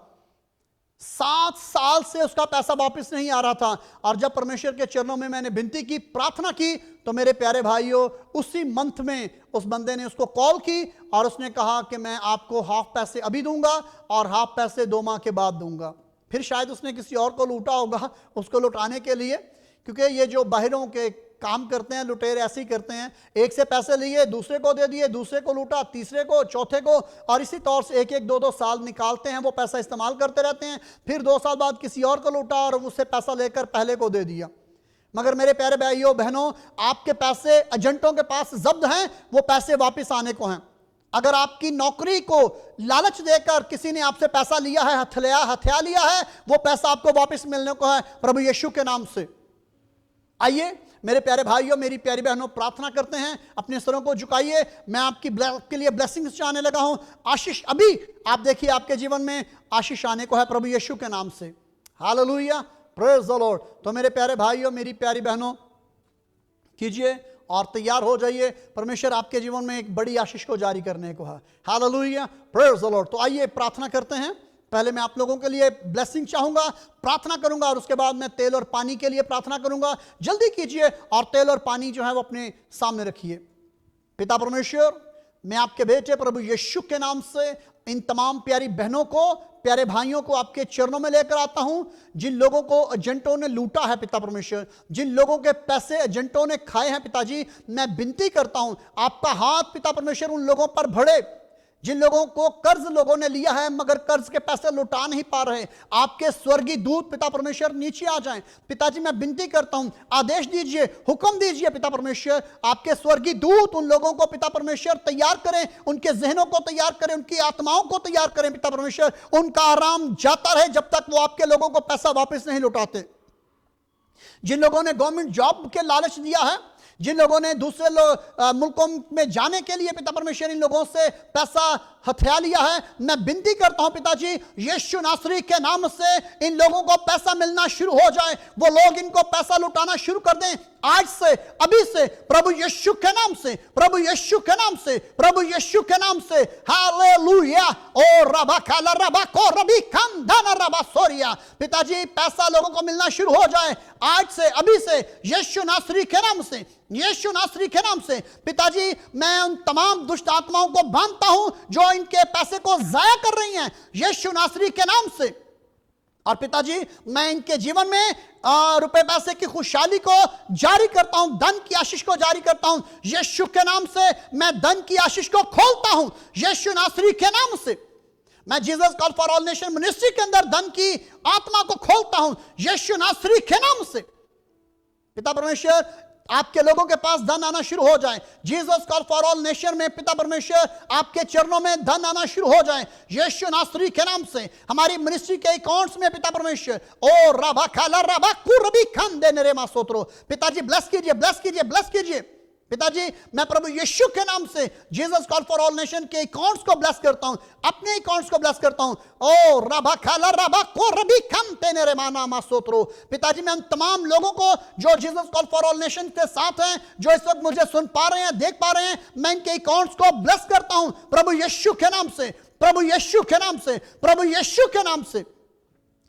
7 साल से उसका पैसा वापस नहीं आ रहा था। और जब परमेश्वर के चरणों में मैंने विनती की, प्रार्थना की, तो मेरे प्यारे भाइयों उसी मंथ में उस बंदे ने उसको कॉल की और उसने कहा कि मैं आपको हाफ पैसे अभी दूंगा और हाफ पैसे 2 माह के बाद दूंगा। फिर शायद उसने किसी और को लूटा होगा उसको लुटाने के लिए, क्योंकि ये जो बाहरों के काम करते हैं लुटेरे ऐसे ही करते हैं। एक से पैसे लिए, दूसरे को दे दिए, दूसरे को लूटा, तीसरे को, चौथे को, और इसी तौर से 1-1, 2-2 साल निकालते हैं, वो पैसा इस्तेमाल करते रहते हैं। फिर 2 साल बाद किसी और को लूटा और उससे पैसा लेकर पहले को दे दिया। मगर मेरे प्यारे भाइयों बहनों, आपके पैसे एजेंटों के पास जब्त हैं, वो पैसे वापस आने को हैं। अगर आपकी नौकरी को लालच देकर किसी ने आपसे पैसा लिया है, हथिया लिया है, वो पैसा आपको वापस मिलने को है प्रभु यीशु के नाम से। आइए मेरे प्यारे भाइयों, मेरी प्यारी बहनों, प्रार्थना करते हैं। अपने सरों को झुकाइए। मैं आपके लिए ब्लेसिंग्स चाहने लगा हूं। आशीष अभी आप देखिए आपके जीवन में आशीष आने को है प्रभु यीशु के नाम से। Hallelujah, praise the Lord. तो मेरे प्यारे भाइयों, मेरी प्यारी बहनों, कीजिए और तैयार हो जाइए। परमेश्वर आपके जीवन में एक बड़ी आशीष को जारी करने को है। Hallelujah, praise the Lord. तो आइए प्रार्थना करते हैं। पहले मैं आप लोगों के लिए ब्लेसिंग चाहूंगा, प्रार्थना करूंगा, और उसके बाद मैं तेल और पानी के लिए प्रार्थना करूंगा। जल्दी कीजिए और तेल और पानी जो है वो अपने सामने रखिए। पिता परमेश्वर, मैं आपके बेटे प्रभु यीशु के नाम से इन तमाम प्यारी बहनों को, प्यारे भाइयों को आपके चरणों में लेकर आता हूं, जिन लोगों को एजेंटों ने लूटा है पिता परमेश्वर, जिन लोगों के पैसे एजेंटों ने खाए हैं पिताजी, मैं विनती करता हूं आपका हाथ पिता परमेश्वर उन लोगों पर बढ़े। जिन लोगों को कर्ज लोगों ने लिया है मगर कर्ज के पैसे लौटा नहीं पा रहे, आपके स्वर्गीय दूत पिता परमेश्वर नीचे आ जाएं। पिताजी मैं विनती करता हूं, आदेश दीजिए, हुक्म दीजिए पिता परमेश्वर, आपके स्वर्गीय दूत उन लोगों को पिता परमेश्वर तैयार करें, उनके जहनों को तैयार करें, उनकी आत्माओं को तैयार करें पिता परमेश्वर। उनका आराम जाता रहे जब तक वो आपके लोगों को पैसा वापस नहीं लौटाते। जिन लोगों ने गवर्नमेंट जॉब के लालच दिया है, जिन लोगों ने दूसरे मुल्कों में जाने के लिए पिता परमेश्वर इन लोगों से पैसा हथिया लिया है, मैं विनती करता हूं पिताजी यीशु नासरी के नाम से इन लोगों को पैसा मिलना शुरू हो जाए। वो लोग इनको पैसा लुटाना शुरू कर दें आज से, अभी से, प्रभु यीशु के नाम से, प्रभु यीशु के नाम से, प्रभु यीशु के नाम से। हालेलुया। ओ रबा खाला रबा को रबी खम धन रबा सोरिया। पिताजी पैसा लोगों को मिलना शुरू हो जाए आज से, अभी से, यीशु नासरी के नाम से, यीशु नासरी के नाम से। पिताजी मैं उन तमाम दुष्ट आत्माओं को बांधता हूं जो इनके पैसे को जाया कर रही हैं, यीशु नासरी के नाम से। और पिताजी मैं इनके जीवन में रुपए पैसे की खुशहाली को जारी करता हूं, धन की आशीष को जारी करता हूं यीशु के नाम से। मैं धन की आशीष को खोलता हूं यीशु नासरी के नाम से। मैं Jesus call for all nation ministry के अंदर धन की आत्मा को खोलता हूं यीशु नासरी के नाम से। पिता परमेश्वर आपके लोगों के पास धन आना शुरू हो जाए। Jesus call for all nation में पिता परमेश्वर आपके चरणों में धन आना शुरू हो जाए यीशु नासरी के नाम से। हमारी मिनिस्ट्री के अकाउंट्स में पिता परमेश्वर ओ रबा खाला रबा कुरबी खान दे नेरे मा सोत्रो। पिताजी ब्लेस कीजिए, ब्लेस कीजिए, ब्लेस कीजिए। पिताजी मैं प्रभु यीशु के नाम से Jesus call for all nation के अकाउंट्स को ब्लेस करता हूं, अपने अकाउंट्स को ब्लेस करता हूं। ओ रबा खाला रबा को रबी खम तेने रे माना मा सोत्रो। पिताजी मैं उन तमाम लोगों को जो Jesus call for all nation के साथ हैं, जो इस वक्त मुझे सुन पा रहे हैं, देख पा रहे हैं, मैं इनके अकाउंट्स को ब्लेस करता हूं प्रभु यीशु के नाम से, प्रभु यीशु के नाम से, प्रभु यीशु के नाम से।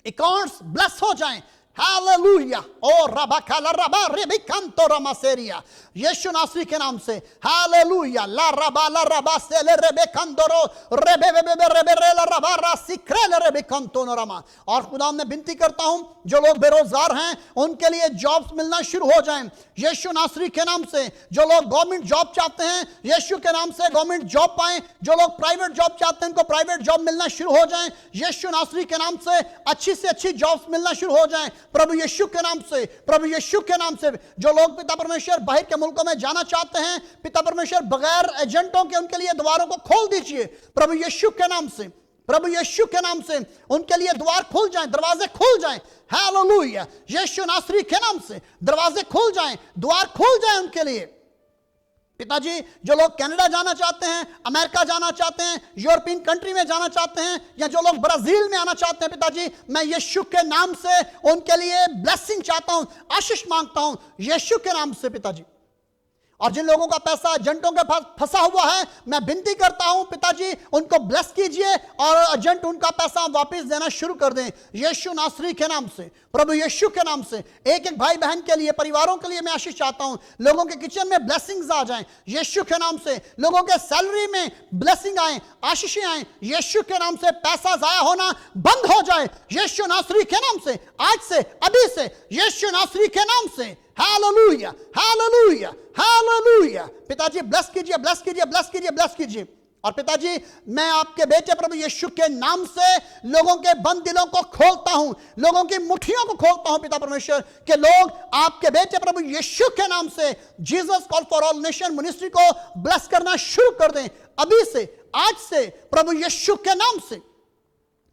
अकाउंट्स ब्लेस हो जाएं, हालेलुया। ओ रबाकाला रबा रेबिकांतो रमासेरिया, यीशु नासरी के नाम से हालेलुया। ला रबा से ले रेबेकांदोरो रेबे बेबे रेबे रे ला रबा रासिक्रे ले रेबिकांतो नरमा। और खुदा मैं विनती करता हूं जो लोग बेरोजगार हैं उनके लिए जॉब्स मिलना शुरू हो जाएं यीशु नासरी के नाम से। जो लोग गवर्नमेंट जॉब चाहते हैं यीशु के नाम से गवर्नमेंट जॉब पाएं। जो लोग प्राइवेट जॉब चाहते हैं उनको प्राइवेट जॉब मिलना शुरू हो जाएं यीशु नासरी के नाम से। अच्छी से अच्छी जॉब्स मिलना शुरू हो जाएं प्रभु यीशु के नाम से, प्रभु यीशु के नाम से। जो लोग पिता परमेश्वर बाहर के मुल्कों में जाना चाहते हैं पिता परमेश्वर बगैर एजेंटों के उनके लिए द्वारों को खोल दीजिए प्रभु यीशु के नाम से, प्रभु यीशु के नाम से उनके लिए द्वार खुल जाएं, दरवाजे खुल जाएं। हालेलुया। यीशु नासरी के नाम से दरवाजे खुल जाएं, द्वार खुल जाएं उनके लिए। पिताजी जो लोग कनाडा जाना चाहते हैं, अमेरिका जाना चाहते हैं, यूरोपियन कंट्री में जाना चाहते हैं, या जो लोग ब्राजील में आना चाहते हैं पिताजी, मैं यीशु के नाम से उनके लिए ब्लेसिंग चाहता हूं, आशीष मांगता हूं यीशु के नाम से पिताजी। और जिन लोगों का पैसा एजेंटों के पास फंसा हुआ है मैं विनती करता हूं पिताजी उनको ब्लेस कीजिए और एजेंट उनका पैसा वापस देना शुरू कर दें यीशु नासरी के नाम से, प्रभु यीशु के नाम से। एक एक भाई बहन के लिए, परिवारों के लिए मैं आशीष चाहता हूं। लोगों के किचन में ब्लेसिंग्स आ जाएं यीशु के नाम से। लोगों के सैलरी में ब्लेसिंग आए, आशीषें आए यीशु के नाम से। पैसा जाया होना बंद हो जाए यीशु नासरी के नाम से, आज से, अभी से यीशु नासरी के नाम से। Hallelujah, hallelujah, hallelujah. पिताजी ब्लेस कीजिए, ब्लेस कीजिए, ब्लेस कीजिए, ब्लेस कीजिए। और पिताजी मैं आपके बेटे प्रभु यीशु के नाम से लोगों के बंद दिलों को खोलता हूं, लोगों की मुट्ठियों को खोलता हूं पिता परमेश्वर के लोग आपके बेटे प्रभु यीशु के नाम से Jesus call for all nation ministry को ब्लेस करना शुरू कर दें अभी से, आज से प्रभु यीशु के नाम से।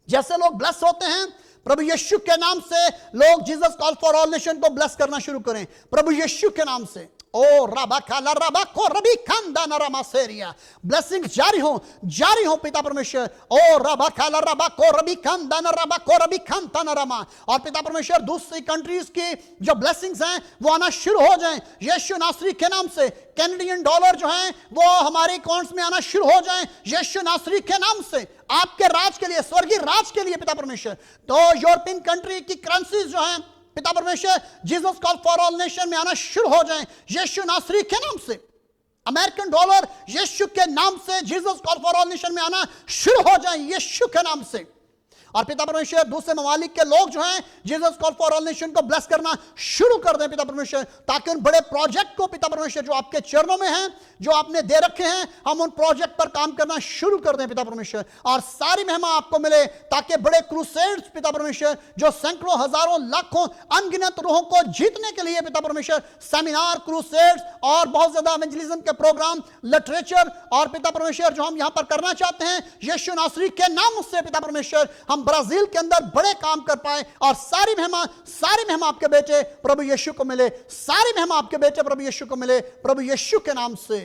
जैसे लोग ब्लेस होते हैं प्रभु यीशु के नाम से लोग Jesus call for all nation को ब्लेस करना शुरू करें प्रभु यीशु के नाम से। ओ रबा काला रबा को रबी खानदा नरमा सेरिया, ब्लेसिंग जारी हो पिता परमेश्वर। ओ रबा काला रबा को रबी खानदा नरमा को रबी खानता नरमा। और पिता परमेश्वर दूसरी कंट्रीज की जो ब्लेसिंग्स हैं वो आना शुरू हो जाएं यीशु नासरी के नाम से। कैनेडियन डॉलर जो हैं वो हमारे अकाउंट्स में आना शुरू हो जाएं यीशु नासरी के नाम से, आपके राज के लिए, स्वर्गीय राज के लिए पिता परमेश्वर। तो यूरोपियन कंट्री की करेंसीज जो हैं पिता परमेश्वर Jesus call for all nation में आना शुरू हो जाएं यीशु नासरी के नाम से। अमेरिकन डॉलर यीशु के नाम से Jesus call for all nation में आना शुरू हो जाएं यीशु के नाम से। और पिता परमेश्वर दूसरे ममालिक के लोग जो हैं Jesus call for all nation को ब्लेस करना शुरू कर दें पिता परमेश्वर, ताकि उन बड़े प्रोजेक्ट को पिता परमेश्वर जो आपके चरणों में हैं, जो आपने दे रखे हैं, हम उन प्रोजेक्ट पर काम करना शुरू कर दें पिता परमेश्वर। और सारी महिमा आपको मिले, ताकि बड़े क्रूसेड्स पिता परमेश्वर जो सैकड़ों, हजारों, लाखों अनगिनत रूहों को जीतने के लिए पिता परमेश्वर सेमिनार, क्रूसेड्स और बहुत ज्यादा इवेंजलिज्म के प्रोग्राम, लिटरेचर और पिता परमेश्वर जो हम यहाँ पर करना चाहते हैं यीशु नासरी के नाम से पिता परमेश्वर, हम ब्राजील के अंदर बड़े काम कर पाए। और सारी महिमा आपके बेटे प्रभु यीशु को मिले, सारी महिमा आपके बेटे प्रभु यीशु को मिले प्रभु यीशु के नाम से।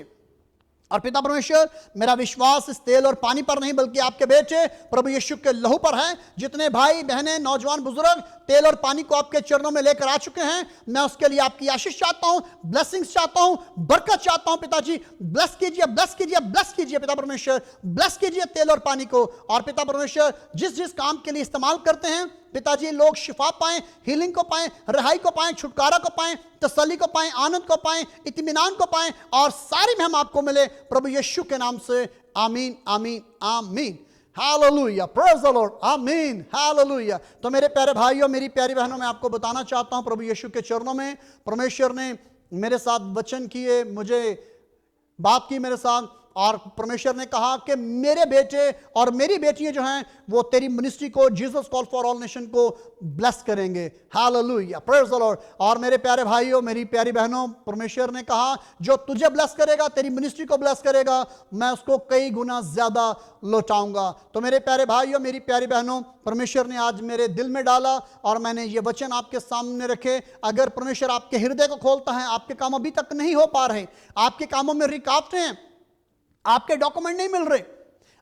और पिता परमेश्वर मेरा विश्वास इस तेल और पानी पर नहीं बल्कि आपके बेटे प्रभु यीशु के लहू पर है। जितने भाई बहनें, नौजवान, बुजुर्ग तेल और पानी को आपके चरणों में लेकर आ चुके हैं, मैं उसके लिए आपकी आशीष चाहता हूं, ब्लेसिंग्स चाहता हूं, बरकत चाहता हूं। पिताजी ब्लेस कीजिए, ब्लेस कीजिए, ब्लेस कीजिए पिता परमेश्वर, ब्लेस कीजिए तेल और पानी को। और पिता परमेश्वर जिस जिस काम के लिए इस्तेमाल करते हैं पिताजी, लोग शिफा पाएं, हीलिंग को पाएं, रिहाई को पाएं, छुटकारा को पाएं, तसल्ली को पाएं, आनंद को पाएं, इत्मीनान को पाएं, और सारी महिमा आपको मिले प्रभु यीशु के नाम से। आमीन, आमीन, आमीन। हालेलुया, प्रेज द लॉर्ड, आमीन, हालेलुया। तो मेरे प्यारे भाइयों, मेरी प्यारी बहनों, मैं आपको बताना चाहता हूं प्रभु यीशु के चरणों में परमेश्वर ने मेरे साथ वचन किए, मुझे बात की मेरे साथ, और परमेश्वर ने कहा कि मेरे बेटे और मेरी बेटियां जो हैं वो तेरी मिनिस्ट्री को, Jesus call for all nation को ब्लेस करेंगे। Hallelujah, praise the Lord. और मेरे प्यारे भाइयों, मेरी प्यारी बहनों, परमेश्वर ने कहा जो तुझे ब्लेस करेगा, तेरी मिनिस्ट्री को ब्लेस करेगा, मैं उसको कई गुना ज्यादा लौटाऊंगा। तो मेरे प्यारे भाइयों, मेरी प्यारी बहनों, परमेश्वर ने आज मेरे दिल में डाला और मैंने ये वचन आपके सामने रखे। अगर परमेश्वर आपके हृदय को खोलता है, आपके काम अभी तक नहीं हो पा रहे, आपके कामों में रुकावटें हैं, आपके डॉक्यूमेंट नहीं मिल रहे,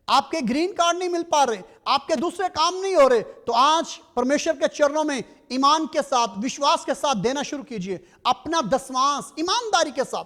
आपके ग्रीन कार्ड नहीं मिल पा रहे, आपके दूसरे काम नहीं हो रहे, तो आज परमेश्वर के चरणों में ईमान के साथ, विश्वास के साथ देना शुरू कीजिए अपना दसवांश ईमानदारी के साथ।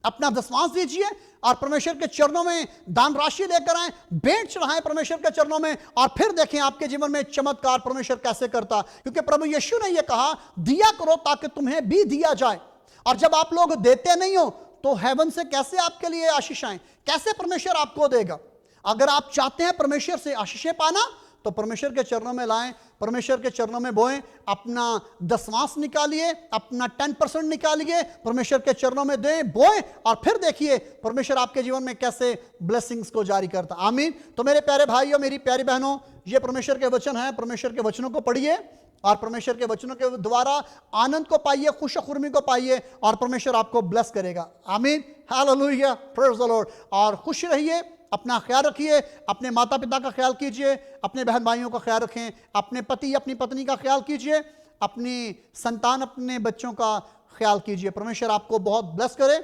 अपना दशमांश दीजिए और परमेश्वर के चरणों में दान राशि लेकर आए, भेंट चढ़ाएं परमेश्वर के चरणों में, और फिर देखें आपके जीवन में चमत्कार परमेश्वर कैसे करता। क्योंकि प्रभु यीशु ने यह कहा, दिया करो ताकि तुम्हें भी दिया जाए। और जब आप लोग देते नहीं हो तो हेवन से कैसे आपके लिए आशीष आए, कैसे परमेश्वर आपको देगा। अगर आप चाहते हैं परमेश्वर से आशीषें पाना तो परमेश्वर के चरणों में लाएं, परमेश्वर के चरणों में बोएं, अपना दशमांश निकालिए, अपना 10% निकालिए, परमेश्वर के चरणों में दें, बोएं, और फिर देखिए परमेश्वर आपके जीवन में कैसे ब्लेसिंग्स को जारी करता। आमीन। तो मेरे प्यारे भाइयों, मेरी प्यारी बहनों, ये परमेश्वर के वचन है। परमेश्वर के वचनों को पढ़िए और परमेश्वर के वचनों के द्वारा आनंद को पाइए, खुशखुर्मी को पाइए, और परमेश्वर आपको ब्लेस करेगा। आमीन, हालेलुया, प्रेज द लॉर्ड। और खुश रहिए, अपना ख्याल रखिए, अपने माता पिता का ख्याल कीजिए, अपने बहन भाइयों का ख्याल रखें, अपने पति अपनी पत्नी का ख्याल कीजिए, अपनी संतान अपने बच्चों का ख्याल कीजिए। परमेश्वर आपको बहुत ब्लेस करे।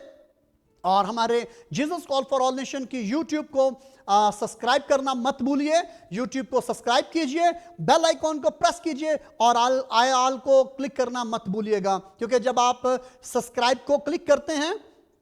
और हमारे Jesus call for all nation की यूट्यूब को सब्सक्राइब करना मत भूलिए। यूट्यूब को सब्सक्राइब कीजिए, बेल आइकॉन को प्रेस कीजिए और ऑल को क्लिक करना मत भूलिएगा। क्योंकि जब आप सब्सक्राइब को क्लिक करते हैं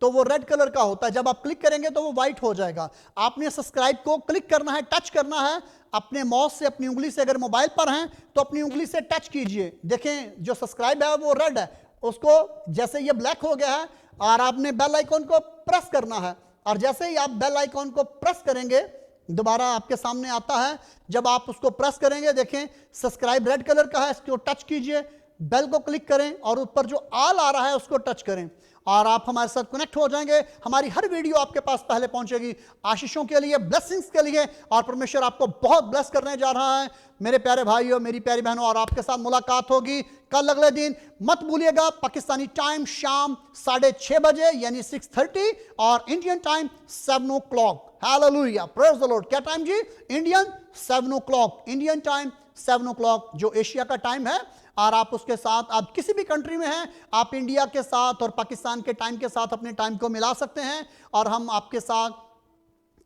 तो वो रेड कलर का होता है, जब आप क्लिक करेंगे तो वो व्हाइट हो जाएगा। आपने सब्सक्राइब को क्लिक करना है, टच करना है अपने माउस से, अपनी उंगली से। अगर मोबाइल पर हैं तो अपनी उंगली से टच कीजिए, देखें जो सब्सक्राइब है वो रेड है, उसको जैसे ये ब्लैक हो गया है, और आपने बेल आइकॉन को प्रेस करना है। और जैसे ही आप बेल आइकॉन को प्रेस करेंगे दोबारा आपके सामने आता है, जब आप उसको प्रेस करेंगे देखें सब्सक्राइब रेड कलर का है, इसको टच कीजिए, बेल को क्लिक करें और ऊपर जो ऑल आ रहा है उसको टच करें, और आप हमारे साथ कनेक्ट हो जाएंगे। हमारी हर वीडियो आपके पास पहले पहुंचेगी, आशीषों के लिए, ब्लेसिंग्स के लिए, और परमेश्वर आपको बहुत ब्लेस करने जा रहा है। मेरे प्यारे भाइयों, मेरी प्यारी बहनों, और आपके साथ मुलाकात होगी कल अगले दिन। मत भूलिएगा पाकिस्तानी टाइम शाम 6:30 बजे यानी 6:30, और Indian time 7 o'clock। Hallelujah, praise the Lord. क्या टाइम जी? Indian 7 o'clock, Indian time 7 o'clock जो एशिया का टाइम है। और आप उसके साथ, आप किसी भी कंट्री में हैं, आप इंडिया के साथ और पाकिस्तान के टाइम के साथ अपने टाइम को मिला सकते हैं, और हम आपके साथ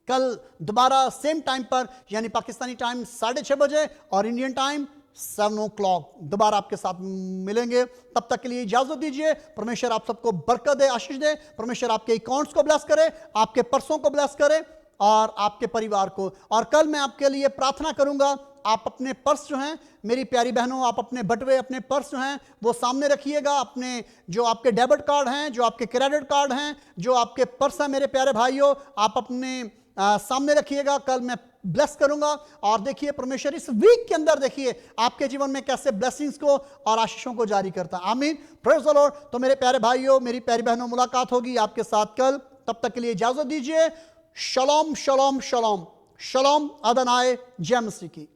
कल दोबारा सेम टाइम पर यानी पाकिस्तानी टाइम 6:30 बजे और इंडियन टाइम 7 o'clock दोबारा आपके साथ मिलेंगे। तब तक के लिए इजाजत दीजिए। परमेश्वर आप सबको बरकत दे, आशीष दे। परमेश्वर आपके अकाउंट्स को ब्लेस करे, आपके पर्सों को ब्लेस करे, और आपके परिवार को। और कल मैं आपके लिए प्रार्थना करूंगा। आप अपने पर्स जो हैं, मेरी प्यारी बहनों, आप अपने बटवे, अपने पर्स जो हैं वो सामने रखिएगा। अपने जो आपके डेबिट कार्ड हैं, जो आपके क्रेडिट कार्ड हैं, जो आपके पर्स हैं, मेरे प्यारे भाइयों, आप अपने सामने रखिएगा। कल मैं ब्लेस करूंगा, और देखिए परमेश्वर इस वीक के अंदर देखिए आपके जीवन में कैसे ब्लेसिंग्स को और आशीषों को जारी करता है। आमीन, प्रेज द लॉर्ड। तो मेरे प्यारे भाइयों, मेरी प्यारी बहनों, मुलाकात होगी आपके साथ कल। तब तक के लिए इजाजत दीजिए। शलोम शलोम शलोम, शलोम अदनाए, जय मसीह की।